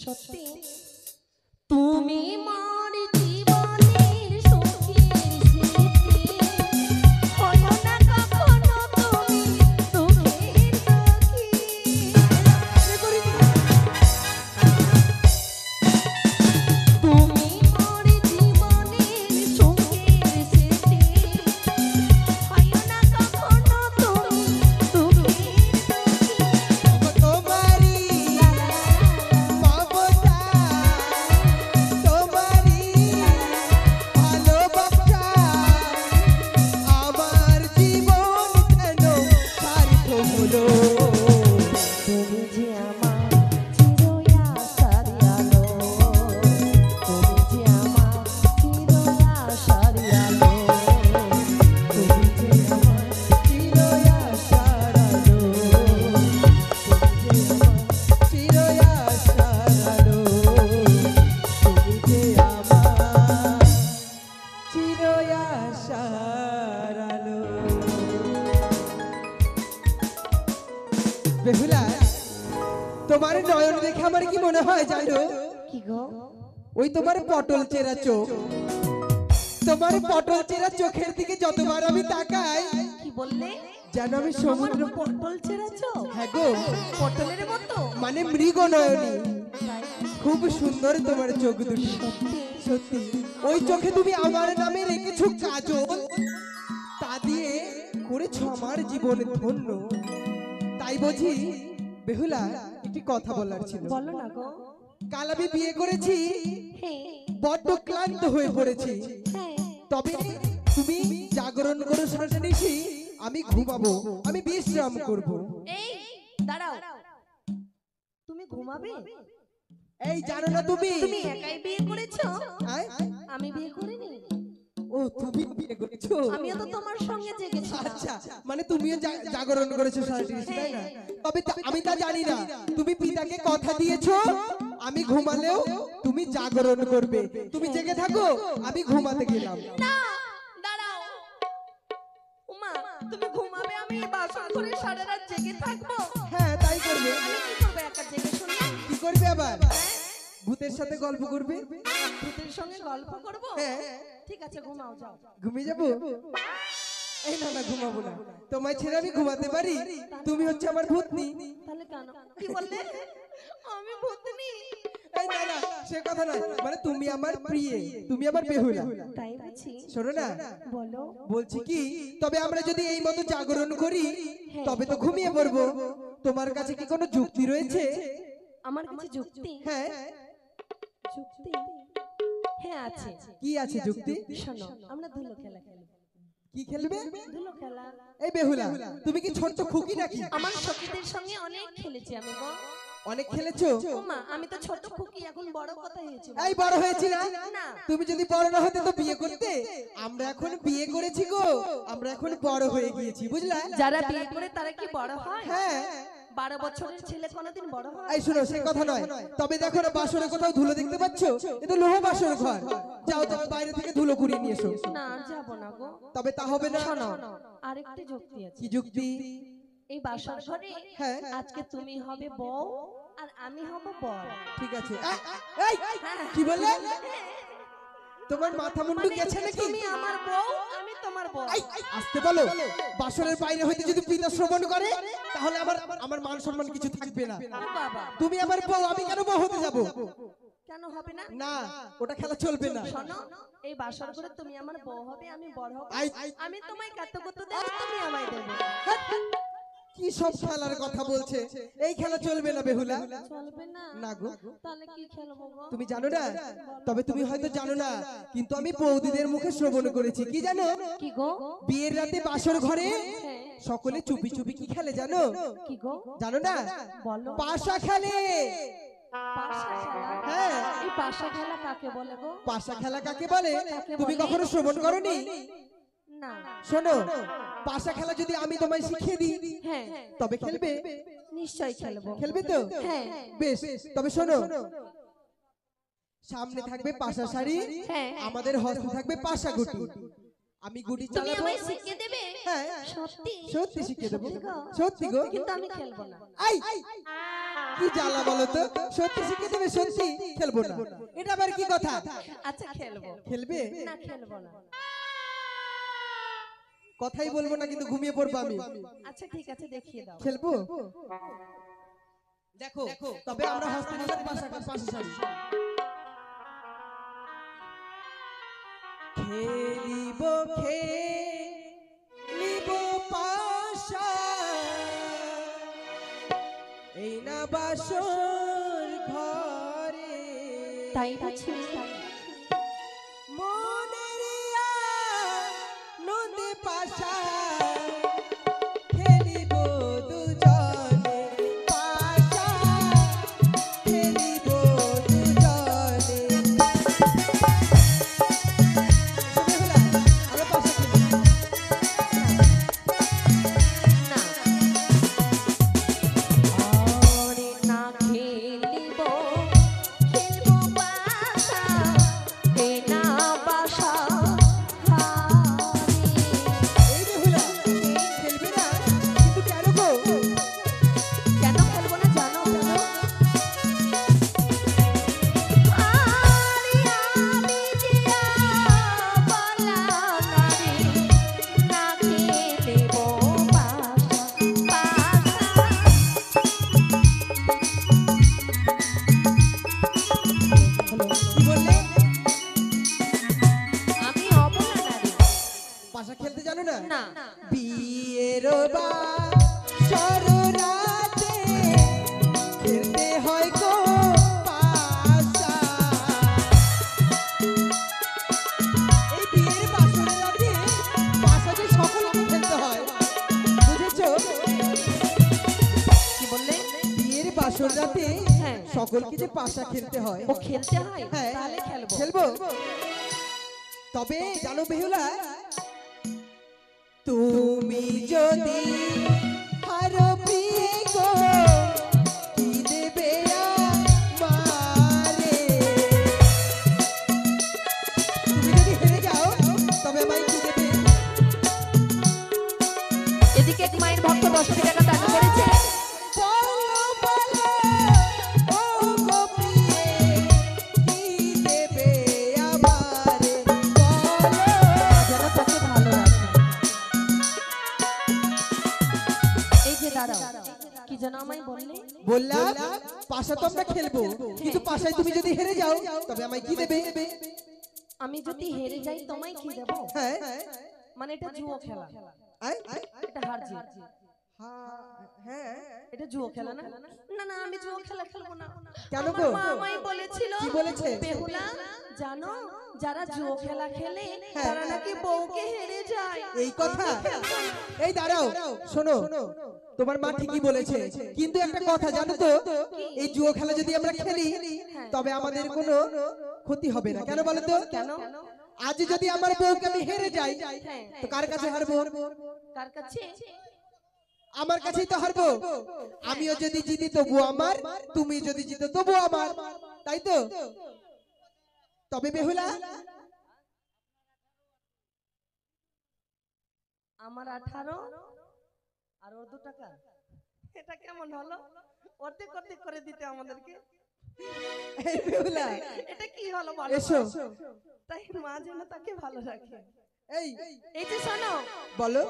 সত্যি তুমি মার জীবনের সুখের স্মৃতি হয় না কখনো তুমি দুঃখের সখী তুমি মার জীবনের সুখের স্মৃতি হয় না কখনো তুমি দুঃখের সখী তোমারি মমতা তোমারি ভালোবাসা আমার জীবন কেন সার্থক হলো তুমি যে আমার চিরআশার আলো তুমি যে আমার চিরআশার আলো তুমি যে আমার চিরআশার আলো তুমি যে আমার চিরআশার আলো তুমি যে আমার চিরআশার আলো বেহুলা তোমার নয়ন দেখে আমার কি মনে হয় জানো কি গো ওই তোমার পটল চেরা চোখ তোমার পটল চেরা চোখের দিকে যতবার আমি তাকাই কি বললে যেন আমি সমুদ্র পটল ছেড়েছো হ্যাঁ গো পটলের মতো মানে মৃগ নয়নী খুব সুন্দর তোমার চোখ দুটি সত্যি ওই চোখে তুমি আমার নামে রেখেছো কাজল তা দিয়ে করেছো আমার জীবন ধন্য তাই বুঝি বেহুলা একটি কথা বলার ছিল বলো না গো কাল আমি বিয়ে করেছি হ্যাঁ বড্ড ক্লান্ত হয়ে পড়েছি হ্যাঁ তবে তুমি জাগরণ করো সারাটা নিশি আমি ঘুমাবো আমি বিশ্রাম করব এই দাঁড়াও তুমি ঘুমাবে এই জানো না তুমি তুমি একাই বিয়ে করেছো আয়? আমি বিয়ে করিনি ও তুমি বিয়ে করেছো আমিও তো তোমার সঙ্গে জেগেছি আচ্ছা মানে তুমিও জাগরণ করেছো সারাটা নিশি তাই না তবে আমি তা জানি না তুমি পিতাকে কথা দিয়েছো আমি ঘুমালেও তুমি জাগরণ করবে তুমি জেগে থাকো আমি ঘুমাতে গেলাম না দাঁড়াও উমা তুমি ঘুমাবে আমি এই বাসন ঘরে সারা রাত জেগে থাকবো হ্যাঁ তাই করবে আমি কি করবো একা জেগে শুনলাম কি করবে আবার ভূতের সাথে গল্প করবে ভূতের সঙ্গে গল্প করব হ্যাঁ ঠিক আছে ঘুমাও যাও ঘুমিয়ে যাবো এই না না ঘুমাবো না তোমায় ছেড়ে আমি ঘুমাতে পারি তুমি হচ্ছে আমার ভূতনি তাহলে কেন কি বললে আমি ভূতনি এই না না সে কথা নয় মানে তুমি আমার প্রিয় তুমি আমার বেহুলা তাই বুঝি শোনো না বলো বলছি কি তবে আমরা যদি এই মতো জাগরণ করি তবে তো ঘুমিয়ে পড়বো তোমার কাছে কি কোনো যুক্তি রয়েছে আমার কাছে যুক্তি হ্যাঁ যুক্তি হ্যাঁ আছে কি আছে যুক্তি শোনো আমরা ধুলো খেলা খেলি কি খেলবে ধুলো খেলা এই বেহুলা তুমি কি ছোট্ট খুকি নাকি আমার সখীদের সঙ্গে অনেক খেলেছি আমি গো অনেক খেলেছো ওমা আমি তো ছোট খুকি এখন বড় কথা হয়েছে এই বড় হয়েছি না না তুমি যদি বড় না হতে তো বিয়ে করতে আমরা এখন বিয়ে করেছি গো আমরা এখন বড় হয়ে গিয়েছি বুঝলা যারা বিয়ে করে তারা কি বড় হয় হ্যাঁ 12 বছরের ছেলে কোনোদিন বড় হয় এই শুনো সে কথা নয় তবে দেখো না বাসরে কোথাও ধুলো দেখতে পাচ্ছো এটা লোহ বাসর ঘর যাও যাও বাইরে থেকে ধুলো কুড়িয়ে নিয়ে এসো না যাব না গো তবে তা হবে না শোনো আরেকটি যুক্তি আছে কি যুক্তি এই বাসর ঘরে হ্যাঁ আজকে তুমি হবে বউ আর আমি হব বর ঠিক আছে এই কি বললে তোমার মাথা মুন্ডু মানে গেছে নাকি তুমি আমার বউ আমি তোমার বউ আসতে বলো বাসরের বাইরে হইতে যদি পিতা শ্রবণ করে তাহলে আমার মান সম্মান কিছু থাকবে না ও বাবা তুমি আমার বউ আমি কেন বউ হতে যাব কেন হবে না না ওটা খেলা চলবে না শোনো এই বাসর ঘরে তুমি আমার বউ হবে আমি বর হব আই, আমি তোমায় কাতকুত দেব তুমি আমায় দেবে কি সব খেলার কথা বলছে এই খেলা চলবে না বেহুলা চলবে না না গো তাহলে কি খেলবো গো তুমি জানো না তবে তুমি হয়তো জানো না কিন্তু আমি বৌদিদের মুখে শ্রবণ করেছি কি জানো কি গো বিয়ের রাতে বাসর ঘরে হ্যাঁ সকলে চুপি চুপি কি খেলে জানো কি গো জানো না বলো পাশা খেলে পাশা খেলা হ্যাঁ এই পাশা খেলা কাকে বলে গো পাশা খেলা কাকে বলে কাকে তুমি বলে? কখনো শ্রবণ করনি না শোনো পাশা খেলা যদি আমি তোমায় শিখিয়ে দিই হ্যাঁ তবে খেলবে নিশ্চয়ই খেলবো খেলবে তো হ্যাঁ বেশ তবে শোনো সামনে থাকবে পাশা শাড়ি হ্যাঁ আমাদের হস্তে থাকবে পাশা গুটি আমি গুড়ি তুমি চালাবো। আমায় শিখিয়ে দেবে? হ্যাঁ সত্যি? সত্যি শিখিয়ে দেবো। সত্যি গো? সত্যি গো। কিন্তু আমি খেলবো না। আই কি জ্বালা বলো তো, সত্যি শিখিয়ে দেবে, সত্যি খেলবো না, এটা আবার কি কথা? আচ্ছা খেলবো। খেলবে? না খেলবো না। কথাই বলবো না, কিন্তু ঘুমিয়ে পড়বো আমি। আচ্ছা ঠিক আছে, দেখিয়ে দাও। খেলবো? দেখো তবে আমরা হস্তে নিষেধ পাশে সারি। খেলিব খেলিব পাশা, এই না বাসর ঘরে, তাই বলছি। মনের নদে পাশা, খেলিব দুজনে পাশা, খেলিব দুজনে। আমরা পাশা খেলি। না। ওরে না খেলিব, খেলবো বাসা, এই না বাসা ঘরে। এই বেহুলা, খেলবে না? কিন্তু কেন গো? কেন খেলবো না জানো? আরে আমি জিয়া বলা নারী, না খেলিব বাসা। কি বললে? আমি অবলা নারী। পাশা খেলতে জানো না? না। বিয়ের বাসর রাতে খেলতে হয় গো পাশা। এই বিয়ের বাসর রাতে পাশা যে সকলকে খেলতে হয়, বুঝেছো? কি বললে? বিয়ের বাসর রাতে হ্যাঁ। সকলকে যে পাশা খেলতে হয়। ও খেলতে হয়? হ্যাঁ। তাহলে খেলবো। খেলবো? তবে জানো বেহুলা, তুমি যদি হারো প্রিয়ে গো, কি দেবে আমারে? তুমি যদি হেরে যাও তবে আমায় কি দেবে? এদিকে এক মায়ের ভক্ত 10 টাকা দান করেছে। বলো বলো ও গো প্রিয়ে, কি দেবে আমারে? বলো। যেন তাকে ভালো রাখে। এই যে দাঁড়াও, কি যেন আমায় বললে? বললাম পাশা তো আমরা খেলবো, কিন্তু পাশায় তুমি যদি হেরে যাও তবে আমায় কি দেবে? আমি যদি হেরে যাই তোমায় কি দেবো? হ্যাঁ। মানে এটা জুয়ো খেলা, আই? এটা হার জিত। হ্যাঁ। এটা জুয়ো খেলা না? না না, আমি জুয়ো খেলা খেলবো না। কেন আমার গো? মা আমায় বলেছিল। কি বলেছে? বেহুলা, জানো যারা জুয়ো খেলা খেলে হ্যাঁ। তারা নাকি বউকে হেরে যায়। এই কথা? এই দাঁড়াও, শোনো, তোমার মা ঠিকই বলেছে, কিন্তু একটা কথা জানো তো, এই জুয়ো খেলা যদি আমরা খেলি তবে আমাদের কোনো ক্ষতি হবে না। কেন বলো তো? কেন? আজ যদি আমার বউকে আমি হেরে যাই হ্যাঁ। তো কার কাছে হারবো? কার কাছে? আমার কাছেই তো হারবো। আমিও যদি জিতি তবু আমার, তুমি যদি জিতো তবু আমার, তাই তো? তবে বেহুলা, আমার 18 আর ওর 2 টাকা, এটা কেমন হলো? অর্ধেক অর্ধেক করে দিতে আমাদেরকে। এই বেহুলা, এটা কি হলো বলো? এসো। তাই মা যেন তাকে ভালো রাখে। এই এই যে শোনো, বলো।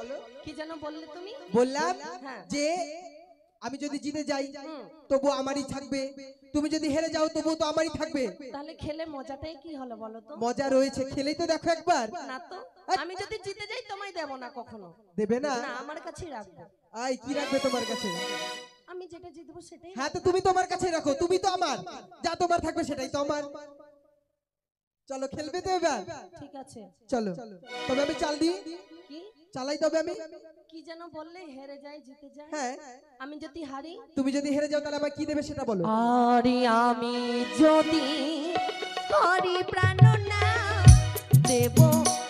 কি যেন বললে তুমি? বললাম হ্যাঁ। যে আমি যদি জিতে যাই হুম। তবু আমারই থাকবে, তুমি যদি হেরে যাও তবু তো আমারই থাকবে। তাহলে খেলে মজাটাই কি হলো বলো তো? মজা রয়েছে, খেলেই তো দেখো একবার। না তো, আমি যদি জিতে যাই তোমায় দেব না কখনো। দেবে না? না, আমার কাছেই রাখবো। আই কি রাখবে তোমার কাছে? আমি যেটা জিতবো সেটাই। হ্যাঁ, তো তুমি তোমার কাছে রাখো, তুমি তো আমার, যা তোমার থাকবে সেটাই তো আমার। চলো খেলবে তো এবার? ঠিক আছে। চলো, তবে আমি চাল দিই, কি চালাই তবে আমি। কি যেন বললে? হেরে যায় জিতে যায়? হ্যাঁ, আমি যদি হারি? তুমি যদি হেরে যাও তাহলে আমায় কি দেবে সেটা বলো। আরে আমি যদি হারি, প্রাণ না দেব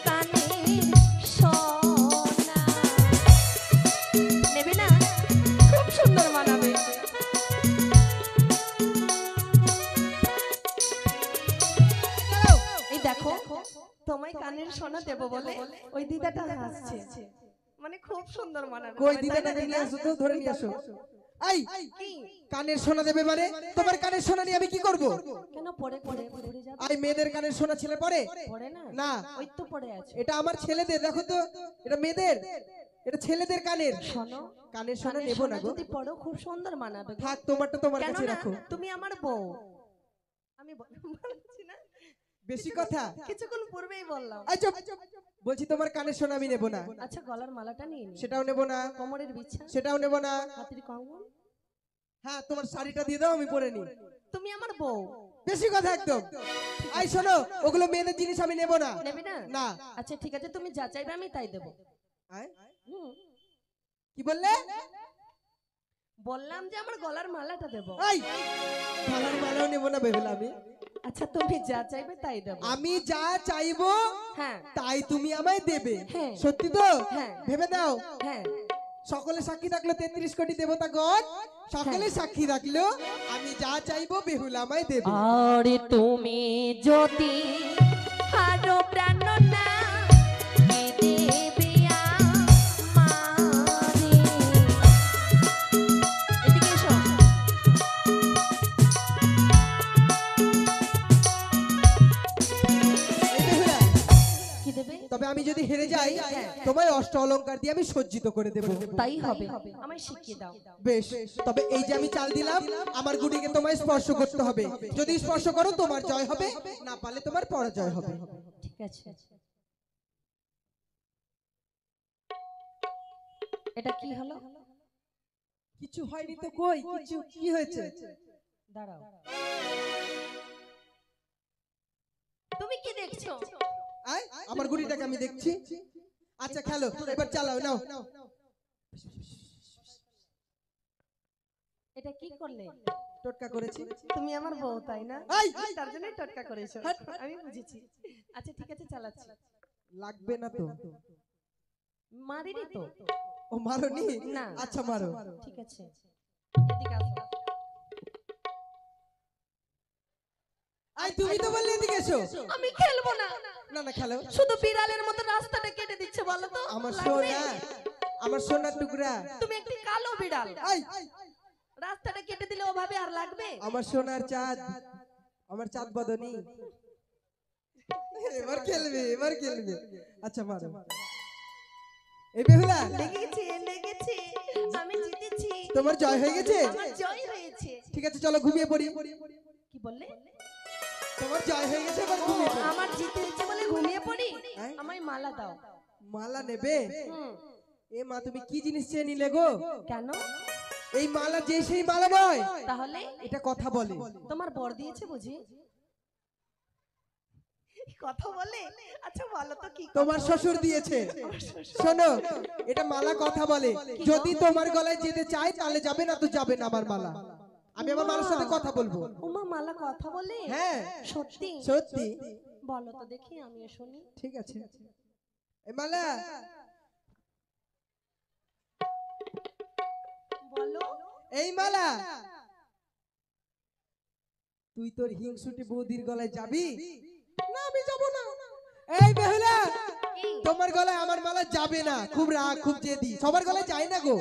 কানের সোনা। নেবে না? খুব সুন্দর মানাবে। এই দেখো, তোমায় কানের সোনা দেব বলে ওই দিদাটা হাসছে, মানে খুব সুন্দর মানাবে। কই দিদাটাকে নিয়ে আসো তো, ধরে নিয়ে আসো। এই কি কানের সোনা দেবে মানে তোমার কানের সোনা নিয়ে আমি কি করব? কেন পড়ে পড়ে পড়ে যাবে? আই মেয়েদের কানের সোনা ছেলে পরে পড়ে না, না, ওই তো পড়ে আছে। এটা আমার ছেলেদের, দেখো তো, এটা মেয়েদের, এটা ছেলেদের কানের। শোনো, কানের সোনা কানের নেব না সোনা গো। যদি পড়ো খুব সুন্দর মানাবে গো। থাক, তোমারটা তোমার কেন কাছে না, রাখো। তুমি আমার বউ। আমি বলছি না, বেশি কথা। কিছুক্ষণ পূর্বেই বললাম। এই চুপ। বলছি তোমার কানের সোনা আমি নেব না। আচ্ছা, গলার মালাটা নিয়ে নি, সেটাও নেব না, কোমরের বিছা, সেটাও নেব না। হাতের কঙ্গন। হ্যাঁ, তোমার শাড়িটা দিয়ে দাও, আমি পরে নি। তুমি আমার বউ। বেশি কথা একদম। আই শোনো, ওগুলো মেয়েদের জিনিস আমি নেব না। নেবে না? না। আচ্ছা ঠিক আছে, তুমি যা চাইবে আমি তাই দেবো। আয়, হুম, কি বললে? বললাম যে আমার গলার মালাটা দেবো। এই গলার মালাও নেব না বেহুলা আমি। আচ্ছা তুমি যা চাইবে তাই দেবো। আমি যা চাইবো হ্যাঁ তাই তুমি আমায় দেবে। হ্যাঁ। সত্যি তো? হ্যাঁ। ভেবে দাও। হ্যাঁ, সকলে সাক্ষী থাকলো 33 কোটি দেবতাগণ, সকলে সাক্ষী রাখলো, আমি যা চাইবো বেহুলা আমায় দেবে। আরে তুমি যদি হারো প্রাণ না কে দেবে আমারে। এদিকে এসো। এই বেহুলা, কি দেবে? তবে আমি যদি হেরে যাই তোমায় অষ্ট অলংকার দিয়ে আমি সজ্জিত করে দেব। তাই হবে, আমায় শিখিয়ে দাও। বেশ, তবে এই যে আমি চাল দিলাম, আমার গুটিকে তোমায় স্পর্শ করতে হবে। যদি স্পর্শ করো তোমার জয় হবে, না পারলে তোমার পরাজয় হবে। ঠিক আছে। এটা কি হলো? কিছু হয়নি তো, কই কিছু কি হয়েছে? দাঁড়াও, তুমি কি দেখছো? আয়, আমার গুটিটাকে আমি দেখছি। আচ্ছা খেলো, এবার চালাও, নাও। এটা কি করলে? টোটকা করেছি। তুমি আমার বউ তাই না? এই! তার জন্যই টটকা করেছো। হাট! আমি বুঝেছি। আচ্ছা ঠিক আছে, চালাচ্ছি। লাগবে না তো? মারিনি তো? ও মারোনি? না। আচ্ছা মারো। ঠিক আছে, এদিকে আসো। আই, তুমি তো বললে এদিকে এসো। আমি খেলবো না। না না, খেলো। শুধু বিড়ালের মতো রাস্তাটা কেটে দিচ্ছে, বলো তো? আমার লাগবে? সোনা, আমার সোনার টুকরা। তুমি একটি কালো বিড়াল, আই, রাস্তাটা কেটে দিলে ওভাবে আর লাগবে? আমার সোনার চাঁদ, আমার চাঁদ বদনী। এবার খেলবে, এবার খেলবে। আচ্ছা মারো। এই বেহুলা, লেগেছে লেগেছে, আমি জিতেছি। তোমার জয় হয়ে গেছে? আমার জয় হয়েছে। ঠিক আছে, চলো ঘুমিয়ে পড়ি। কি বললে? তোমার জয় হয়ে গেছে, এবার ঘুমিয়ে পড়ি। আমার জিতে হয়েছে বলে ঘুমিয়ে পড়ি? হ্যাঁ? আমায় মালা দাও। মালা নেবে? হুম, এ মা, তুমি কি জিনিস চেয়ে নিলে গো? কেন? এই মালা যে সেই মালা নয়, তাহলে এটা কথা বলে। তোমার বর দিয়েছে বুঝি? কথা বলে? আচ্ছা বলো তো কি কথা তোমার বলে? শ্বশুর দিয়েছে। আমার শ্বশুর। শোনো, এটা মালা কথা বলে। যদি তোমার গলায় যেতে চাই তাহলে যাবে, না তো যাবে না আমার মালা। আমি আমার মালার সাথে কথা বলবো। উমা, মালা কথা বলে? হ্যাঁ সত্যি? সত্যি। বলো তো দেখি, আমিও শুনি। ঠিক আছে। এই মালা, বলো। এই মালা, তুই তোর হিংসুটি বৌদির গলায় যাবি? না, আমি যাব না। এই বেহুলা, কি? তোমার গলায় আমার মালা যাবে না। খুব রাগ, খুব জেদি, সবার গলায় যায় না গো।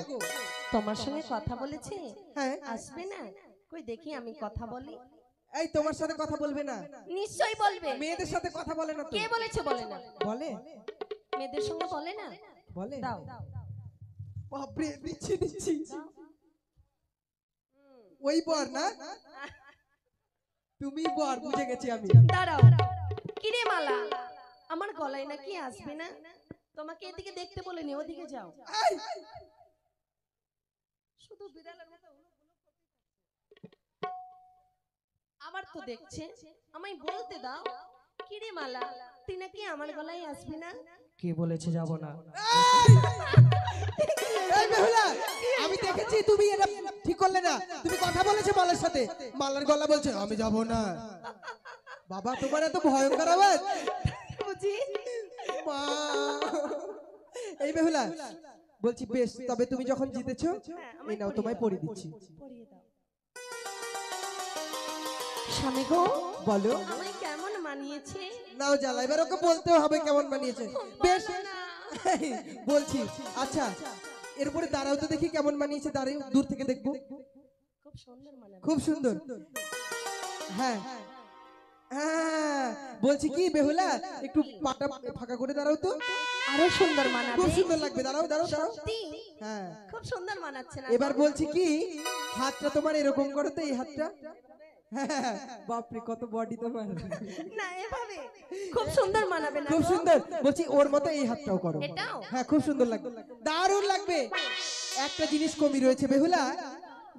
তোমার সঙ্গে কথা বলেছে? হ্যাঁ। আসবে না? কই দেখি আমি কথা বলি। এই তোমার সাথে কথা বলবে না? নিশ্চয়ই বলবে। মেয়েদের সাথে কথা বলে না তো? কে বলেছে বলে না? বলে, মেয়েদের সঙ্গে বলে না? বলে। দাও। বাপরে, দিচ্ছি দিচ্ছি। ওই বর না? তুমি বর, বুঝে গেছি আমি। দাঁড়াও। কিরে মালা, আমার গলায় নাকি আসবে না? তোমাকে এদিকে দেখতে বলিনি, ওদিকে যাও। এই, শুধু বিড়ালের মতো আবার তো দেখছে। আমায় বলতে দাও। কিরে মালা, তুই নাকি আমার গলায় আসবি না? কে বলেছে যাব না? এই বেহুলা, আমি দেখেছি তুমি এটা ঠিক করলে না। তুমি কথা বলেছো মালার সাথে, মালার গলা বলছে আমি যাব না। বাবা, তোমার এত ভয়ঙ্কর আওয়াজ। বুঝি? মা, এই বেহুলা বলছি, বেশ, তবে তুমি যখন জিতেছো, এই নাও, তোমায় পরিয়ে দিচ্ছি। পরিয়ে দাও। স্বামী গো, বলো। আমায় কেমন মানিয়েছে? নাও জ্বালা, এবার ওকে বলতেও হবে কেমন বানিয়েছে। বেশ বলছি। আচ্ছা এরপরে দাঁড়াও তো দেখি কেমন বানিয়েছে, দাঁড়াও দূর থেকে দেখবো। খুব সুন্দর মানাবে। খুব সুন্দর। হ্যাঁ হ্যাঁ বলছি কি বেহুলা, একটু পাটা ফাঁকা করে দাঁড়াও তো, আরো সুন্দর মানাবে। খুব সুন্দর লাগবে। দাঁড়াও দাঁড়াও দাঁড়াও। সত্যি হ্যাঁ খুব সুন্দর মানাচ্ছে না? এবার বলছি কি, হাতটা তোমার এরকম করো তো, এই হাতটা। হ্যাঁ বাপরে কত বডি তোমার। না এভাবে খুব সুন্দর মানাবে না? খুব সুন্দর। বলছি ওর মতো এই হাতটাও করো। এটাও? হ্যাঁ খুব সুন্দর লাগবে, দারুণ লাগবে। একটা জিনিস কমই রয়েছে বেহুলা,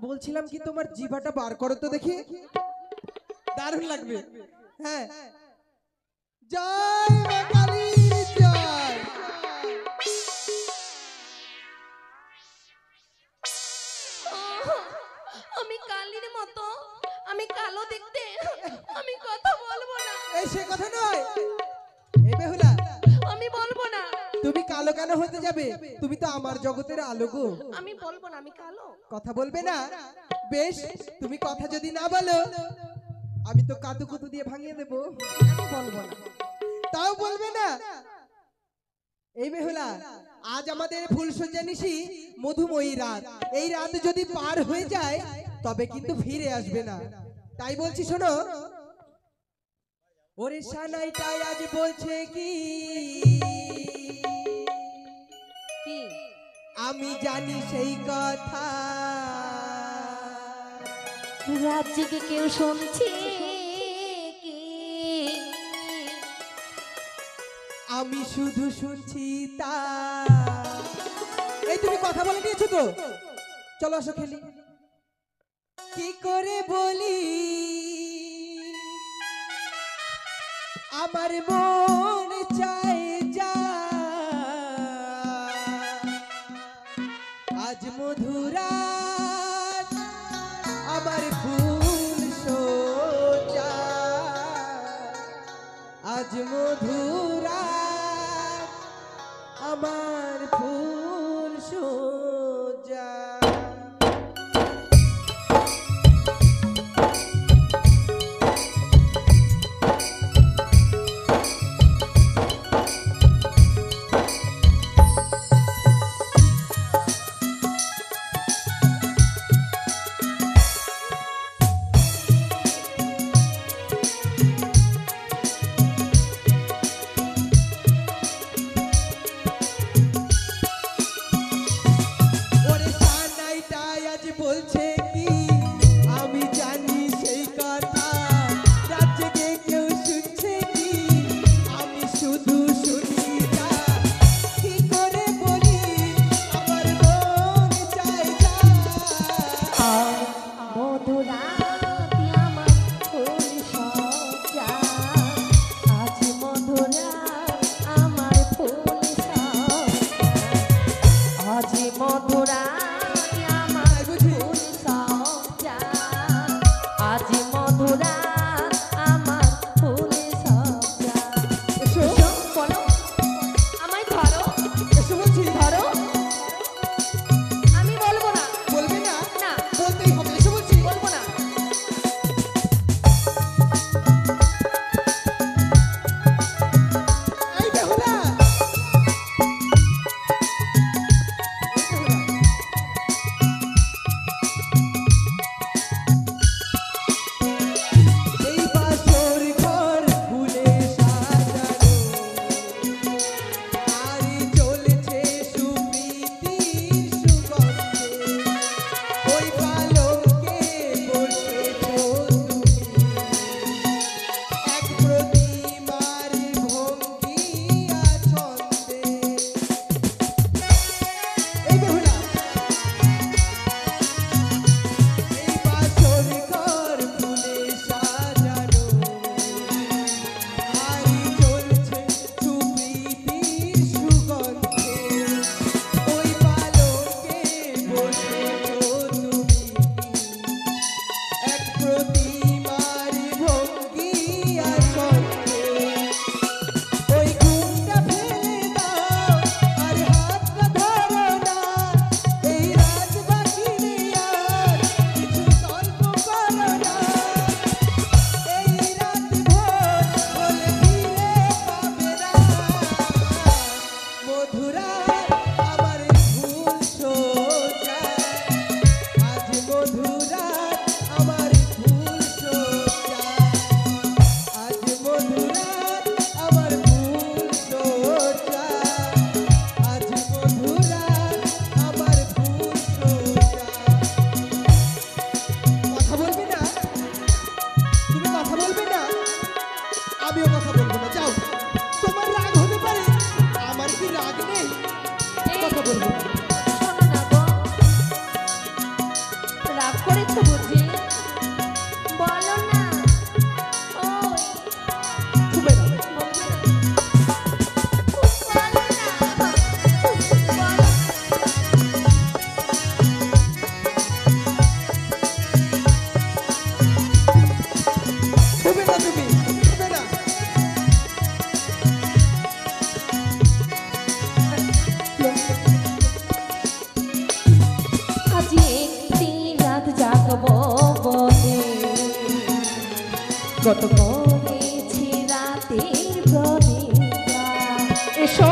বলছিলাম কি তোমার জিভাটা বার করো তো দেখি, দারুণ লাগবে। হ্যাঁ জয় মা কালী জয়। আমি কালির মতো, আমি কালো দেখতে, আমি কথা বলবো না। এই সে কথা নয়, এই বেহুলা আমি বলবো না। তুমি কালো কেন হতে যাবে? তুমি তো আমার জগতের আলো গো। আমি বলবো না আমি কালো। কথা বলবে না? বেশ, তুমি কথা যদি না বলো আমি তো কাতু কুতু দিয়ে ভাঙিয়ে দেবো। আমি বলবো না। তাও বলবে না? এই বেহুলা, আজ আমাদের ফুলসজ্জা নিশি মধুময়ী রাত, এই রাত যদি পার হয়ে যায় তবে কিন্তু ফিরে আসবে না। তাই বলছি শোনো, ওরে সানাইটাই আজ বলছে কি, কি? আমি জানি সেই কথা, রাজ্যে কেউ শুনছে কি? আমি শুধু শুনছি তা। এই তুমি কথা বলে নিয়েছো তো, চলো আসো খেলি। কি করে বলি আমার মন চায় যা, আজ মধুরাত আমার ফুল সোজা, আজ মধুরাত আমার ফুল সোজা। কত করেছি রাতের প্রতিজ্ঞা। এসো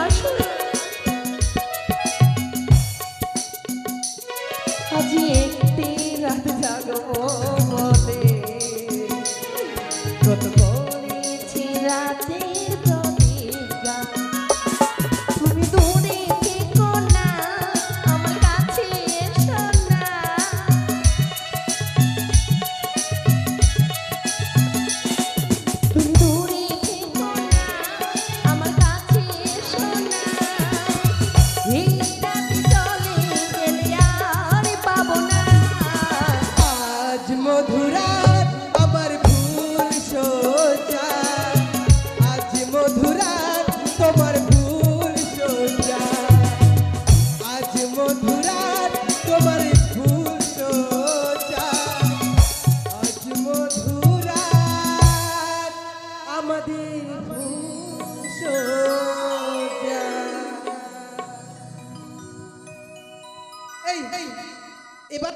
আসো, আজি একটি রাত জাগবো বলে, কত করেছি রাতের প্রতিজ্ঞা। তুমি দূরে থেকো না, আমার কাছে এসো না। তুমি দূরে থেকো না, আমার কাছে এসো না। এই রাতে চলে গেলে আর পাবো না। আজ মধুরাত আমার ভুল সোজা, আজ মধুরাত তোমার ভুল সোজা, আজ মধুরাত তোমার ভুল সোজা, আজ মধুরাত আমাদের ভুল সোজা। এই এবার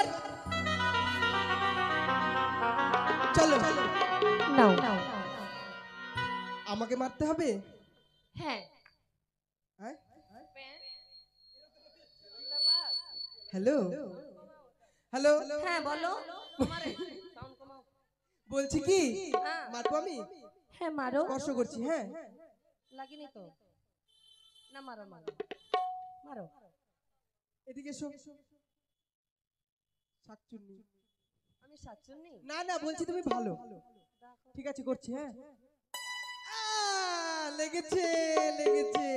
চলো, নাও আমাকে মারতে হবে। হ্যাঁ হ্যাঁ? হ্যালো হ্যালো, হ্যাঁ বলো। বলছি কি হ্যাঁ। মারবো আমি? হ্যাঁ মারো। স্পর্শ করছি। হ্যাঁ লাগেনি তো? না মারো মারো মারো। এদিকে এসো। শাকচুন্নি। আমি সাতচুন্নি? না না, বলছি তুমি ভালো। ঠিক আছে, করছি। হ্যাঁ লেগেছে লেগেছে।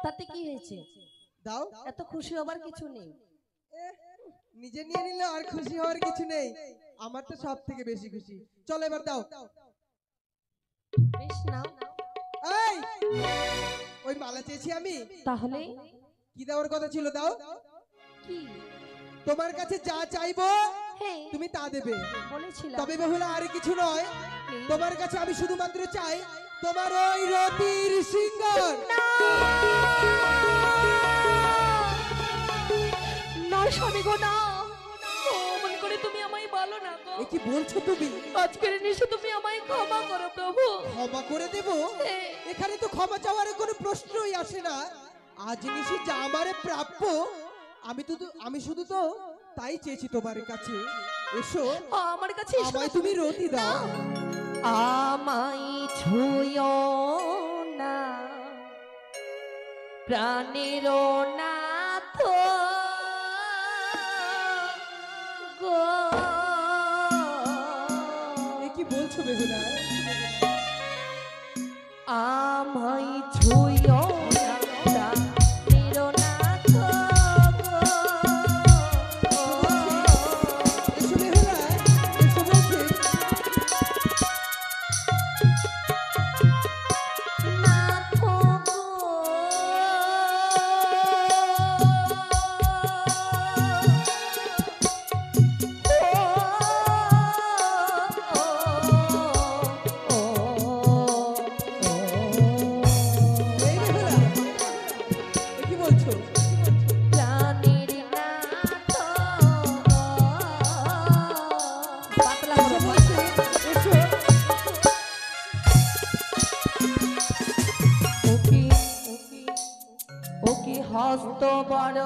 তাতে কি হয়েছে? দাও। এত খুশি হবার কিছু নেই। নিজে নিয়ে নিলে আর খুশি হওয়ার কিছু নেই, আমার তো সব থেকে বেশি খুশি। চলো এবার দাও। বেশ নাও। এই ওই মালা চেয়েছি আমি, তাহলে কি দেওয়ার কথা ছিল দাও। কি? তোমার কাছে যা চাইবো হ্যাঁ তুমি তা দেবে, বলেছিলাম। তবে বেহুলা আর কিছু নয়। কি? তোমার কাছে আমি শুধুমাত্র চাই তোমার ওই রতির সিংহার। না স্বামী গো না, মন করে তুমি আমায় বলো না গো। এ কি বলছো তুমি? আজকের নিশে তুমি আমায় ক্ষমা করো প্রভু। ক্ষমা করে দেব? হ্যাঁ। এখানে তো ক্ষমা চাওয়ার কোনো প্রশ্নই আসে না। আজ নিশি যা আমারে প্রাপ্য, আমি শুধু তো তাই চেয়েছি তোমার কাছে। এসো আমার কাছে এসো আমায় না। তুমি রতি দাও। আমায় ছুঁয়ো না, প্রাণের নাথ গো। এ কি বলছো বেহুলা? আমায় ছুঁয়ো না, প্রাণের নাথ গো। এসো বেহুলা, এসো বলছি। নাথ গো। এই বেহুলা, এ কি বলছো? প্রাণের নাথ পাতলা এসো করে বলছি, এসো। ওকে হস্ত বড়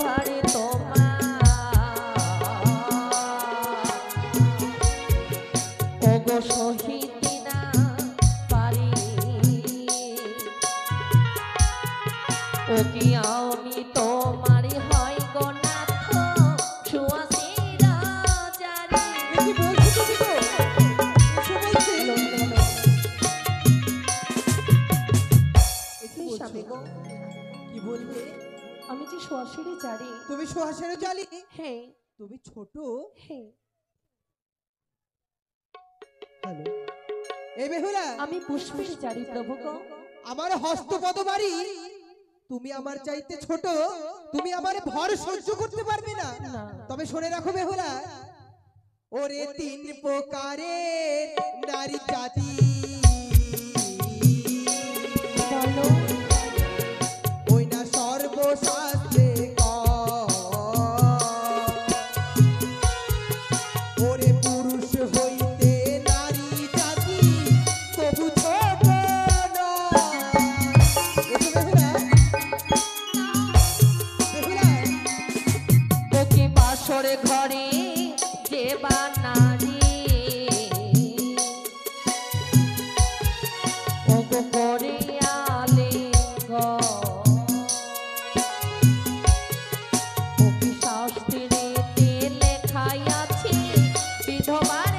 ভারে তোমার, ওগো সহিতে না পারি, ওকে আমি তোমারই হয় গো নাথ সুয়াসের জারি। এ কি বলছো তুমি গো? এসো বলছি। এ কি বলছো? স্বামী গো, কি বলবে? আমি যে সুয়াসেরই জারি। তুমি সোহাসের জালি? হ্যাঁ তুমি ছোট? হ্যাঁ হ্যালো, এই বেহুলা, আমি পুষ্পের জারি প্রভু গো। আমার হস্তপদ বাড়ি, তুমি আমার চাইতে ছোট, তুমি আমার ভর সহ্য করতে পারবে না। না। তবে শুনে রাখো বেহুলা, ওরে তিন প্রকারের নারী জাতি, বলো ওই না সর্বশাস্ত্রে কয়। বাসরে ঘরে যে বানারি ওগো করে আলিঙ্গ ও কি শাস্ত্রেতে লেখাই আছে বিধবার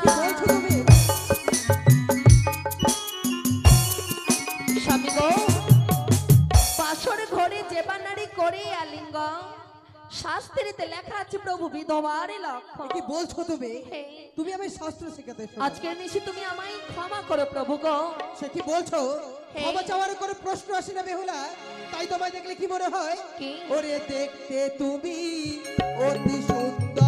কি বলছো তুমি? স্বামী গো বাসর ঘরে যে বানারি করে আলিঙ্গ শাস্ত্রেতে লেখা আছে প্রভু বিধবার লক্ষণ। কি বলছো তুমি? হ্যাঁ। তুমি আমি শাস্ত্র শেখাতে এসো। আজকের নিশি তুমি আমায় ক্ষমা করো প্রভু গো। সে কি বলছো? হ্যাঁ। ক্ষমা চাওয়ার কোনো প্রশ্ন আসে না বেহুলা। তাই তোমায় দেখলে কি মনে হয়? কি? ওরে দেখতে তুমি অতি সুন্দর,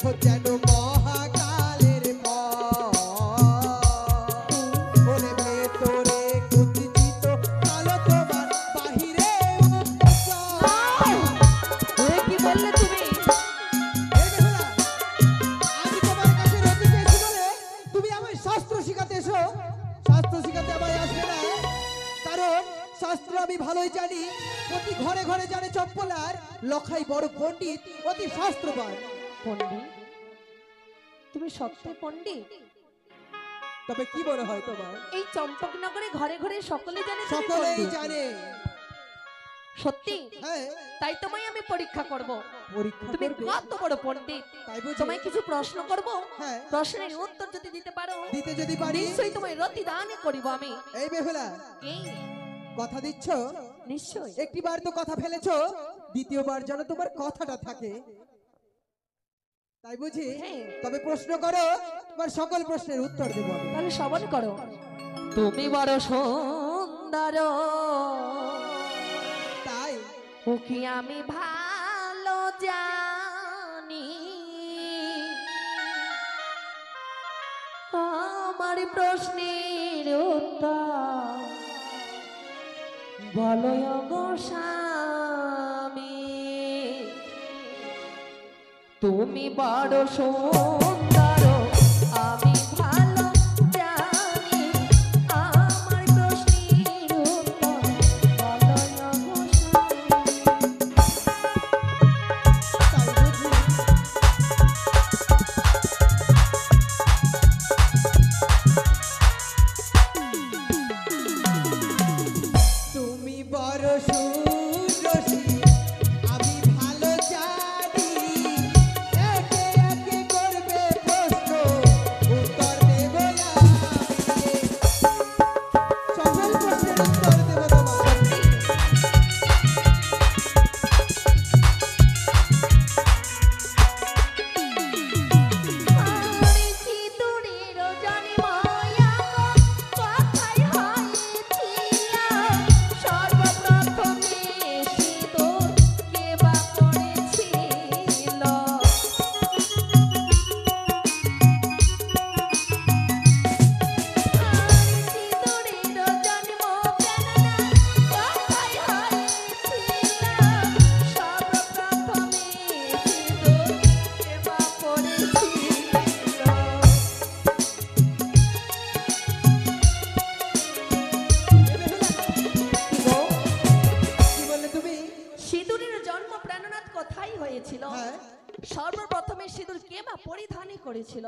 ও যেন মহাকালের মন। ওরে ভেতরে কুঞ্চিত কালো তোমার বাহিরে উজ্জ্বল। ওরে কি বললে তুমি? এই বেহুলা, আমি তোমার কাছে রতি পেয়েছি বলে তুমি আমায় শাস্ত্র শিখাতে এসো। শাস্ত্র শিখাতে আমায় আসবে না, কারণ শাস্ত্র আমি ভালোই জানি। প্রতি ঘরে ঘরে জানে চপ্পলার লখাই বড় পণ্ডিত, অতি শাস্ত্রবান। পণ্ডিত? তুমি সত্যি পণ্ডিত? তবে কি মনে হয় তোমার? এই চম্পকনগরে ঘরে ঘরে সকলে জানে তুমি সকলেই পণ্ডিত। জানে। সত্যি? হ্যাঁ, তাই তোমায় আমি পরীক্ষা করব। পরীক্ষা তুমি করবে। কত বড় পণ্ডিত? তাই বুঝি? তোমায় কিছু প্রশ্ন করব। হ্যাঁ। প্রশ্নের উত্তর যদি দিতে পারো দিতে যদি পারি, নিশ্চয়ই তোমায় রতি দান করিব আমি। এই বেহুলা, এই কথা দিচ্ছ? নিশ্চয়ই। একটিবার তো কথা ফেলেছো, দ্বিতীয়বার যেন তোমার কথাটা থাকে। তাই বুঝি? হ্যাঁ। তবে প্রশ্ন করো, তোমার সকল প্রশ্নের উত্তর দেবো আমি। তাহলে শ্রবণ করো। তুমি বড় সুন্দর, তাই ও কি আমি ভালো জানি। আমার প্রশ্নের উত্তর বলো গো স্বামী। তুমি বড় সুন্দর, আমি ভালো জানি। আমার প্রশ্নের উত্তর বলো গো স্বামী। তাই বুঝি? তুমি বড় সুরসী, আমি ভালো জানি। একে একে করবে প্রশ্ন, উত্তর দেব আমি। সকল প্রশ্নের উত্তর দেব তোমার। আমি সিঁদুরের জানি মায়া কথাই হয়েছিলাম। সর্বপ্রথমে সিঁদুর কে বা পড়েছিল? আমি সিঁদুরের জন্ম প্রাণনা কথাই হয়েছিলাম। সর্বপ্রথমে সিঁদুর কে বা পড়েছিল? গো, কি বললে তুমি? সিঁদুরের জন্ম প্রাণনাথ কোথায় হয়েছিল? হ্যাঁ। সর্বপ্রথমে সিঁদুর কে বা পরিধানই করেছিল?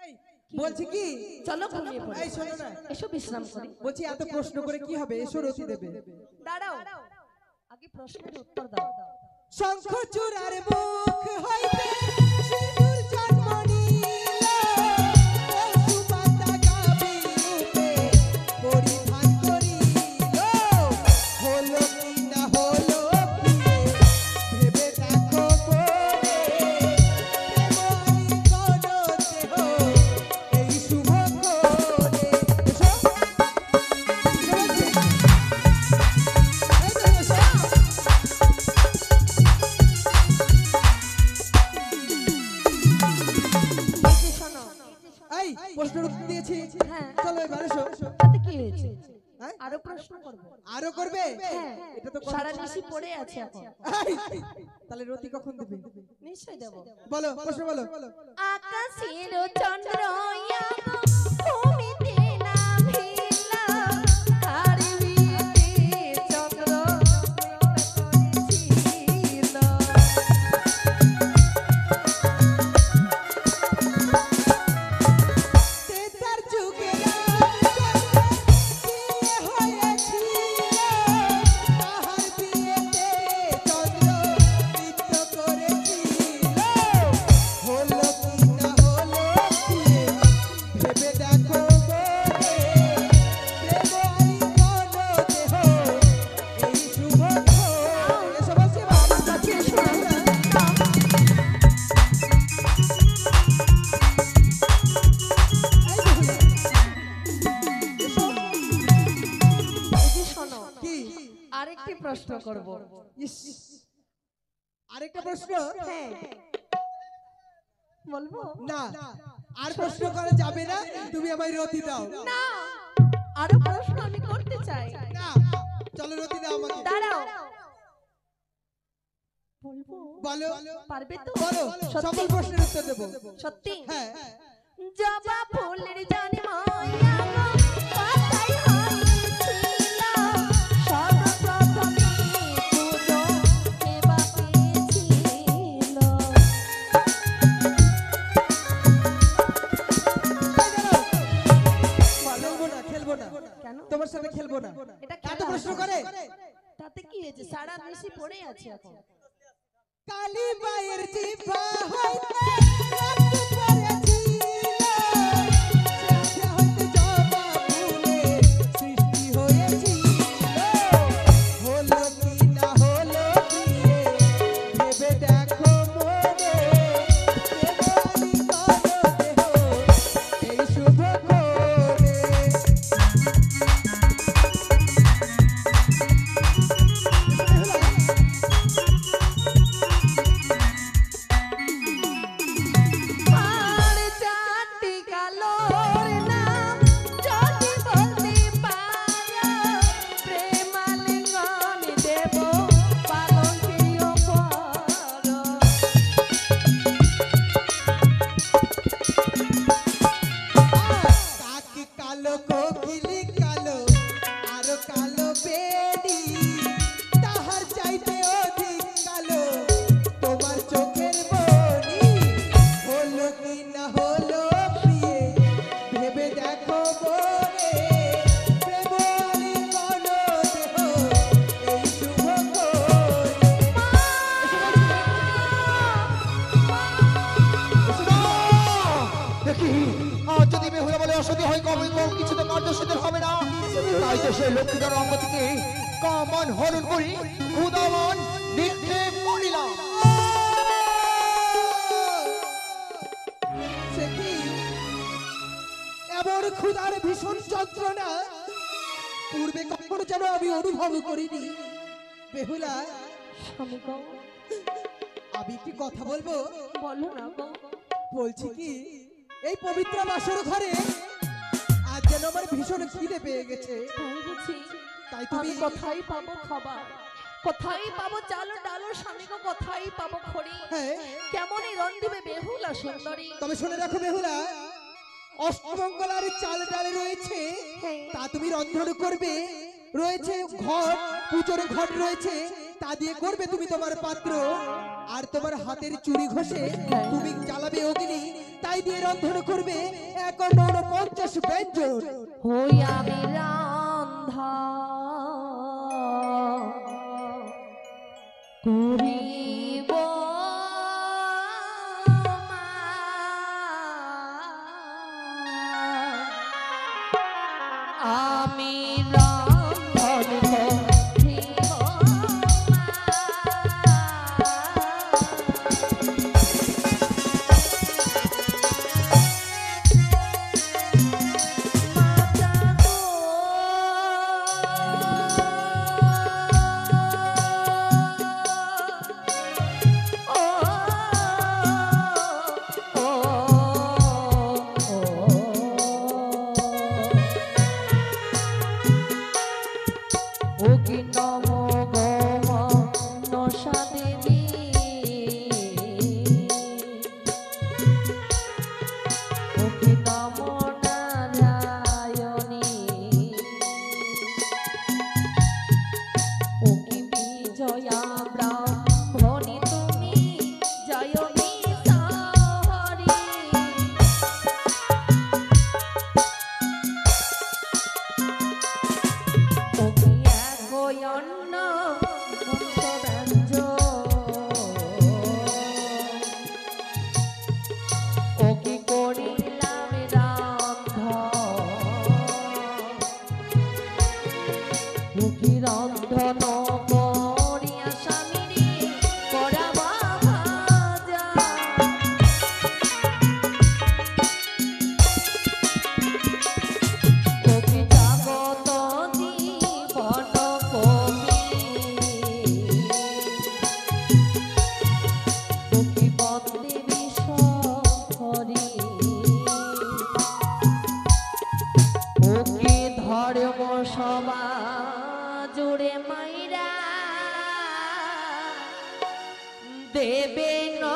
এই, বলছি কি? চলো ঘুমিয়ে পড়ি। এই শোনো না, এসো বিশ্রাম করি। বলছি এত প্রশ্ন করে কি হবে? এসো রতি দেবে। দাঁড়াও, আগে প্রশ্নের উত্তর দাও। শঙ্খ চূড়ার মুখ হইতে সিঁদুর জন্ম নিল, পশুপাতা গাভী রূপে পরিধান করিল। হলো কি না হলো প্রিয়ে, ভেবে দেখো বলে, প্রেমই কোনো দেহ এই শুভ করে। এসো, এসো বলছি। এই তো, এসো। এই যে শোনো, এই প্রশ্নের উত্তর দিয়েছি। হ্যাঁ। চলো এবার এসো। তাতে কি হয়েছে? হ্যাঁ? আরো প্রশ্ন করবো। আরো করবে? হ্যাঁ, এটা তো সারা নিশি পড়ে আছে এখন। এই, তাহলে রতি কখন দেবে? নিশ্চয় দেব। বলো, প্রশ্ন বলো। আকাশের চন্দ্র ভূমিতে নামিলা, আর আরেকটি প্রশ্ন করব। ইস, আরেকটা প্রশ্ন? হ্যাঁ বলবো না, আর প্রশ্ন করা যাবে না, তুমি আমায় রতি দাও। না, আরো প্রশ্ন আমি করতে চাই। না, চলো রতি দাও আমাকে। দাঁড়াও, বলবো? বলো, পারবে তো? বলো, সত্যি? সকল প্রশ্নের উত্তর দেবো। সত্যি? হ্যাঁ। জবা ফুলের জানি মায়া গো, কথাই হয়েছিল, সর্বপ্রথমে পুজো দেবা পেয়েছিল। খেলবো না, খেলবো না, কেন? তোমার সাথে খেলবো না। এটা এত খেলা প্রশ্ন হচ্ছে। করে? তাতে কি হয়েছে? সারা নিশি পড়ে আছে এখন। কালী মায়ের জিভা হইতে রক্ত পড়েছিল, সেটা হইতে জবা ফুলের সৃষ্টি হয়েছিল। হলো কি না হলো বিয়ে, ভেবে দেখো মনে, কেবলই করো দেহ এই শুভ করে। আর চারটি কালোর নাম যদি বলতে পারো, প্রেমালিঙ্গন দেব পালন প্রিয় করো। কাকি কালো, কোকিলি কালো, আরো কালো বেনি, তাহার চাইতে অধিক কালো তোমার চোখের মনি। হলো কি না হলো প্রিয়ে, ভেবে দেখো মনে, প্রেমলি করো দেহ এই শুভ করে। দেখি আজ যদি বেহুলা বলে অসতী হয় কবে কিছু তো কার্যসিদ্ধি হবে না। তাই তো সেই লক্ষ্মীধর অঙ্গ থেকে কামান হরণ করি ক্ষুদামান নিক্ষেপ করিলাম। সে কি এমন ক্ষুধার ভীষণ যন্ত্রণা পূর্বে কখনো যেন আমি অনুভব করিনি। বেহুলা, স্বামী গো, আমি কি কথা বলবো? বলো না গো। বলছি কি, এই পবিত্র বাসর ঘরে আজ যেন আমার ভীষণ খিদে পেয়ে গেছে। তাই বুঝি? তাই তুমি আমি কোথায় পাবো খাবার, কোথায় পাবো চাল ডাল, স্বামী গো কোথায় পাবো খড়ি? হ্যাঁ, কেমনই রন্ধিবে বেহুলা সুন্দরী? তবে শুনে রাখো বেহুলা, অষ্টমঙ্গলার চাল ডালে রয়েছে, হ্যাঁ। তা তুমি রন্ধন করবে। রয়েছে ঘট, পুজোর ঘট রয়েছে, তা দিয়ে করবে তুমি তোমার পাত্র। আর তোমার হাতের চুড়ি ঘষে তুমি জ্বালাবে অগ্নি, তাই দিয়ে রন্ধন করবে 49 ব্যঞ্জন। হই আমি রান্ধা করিব আমি রান্ধন করিব দেবে না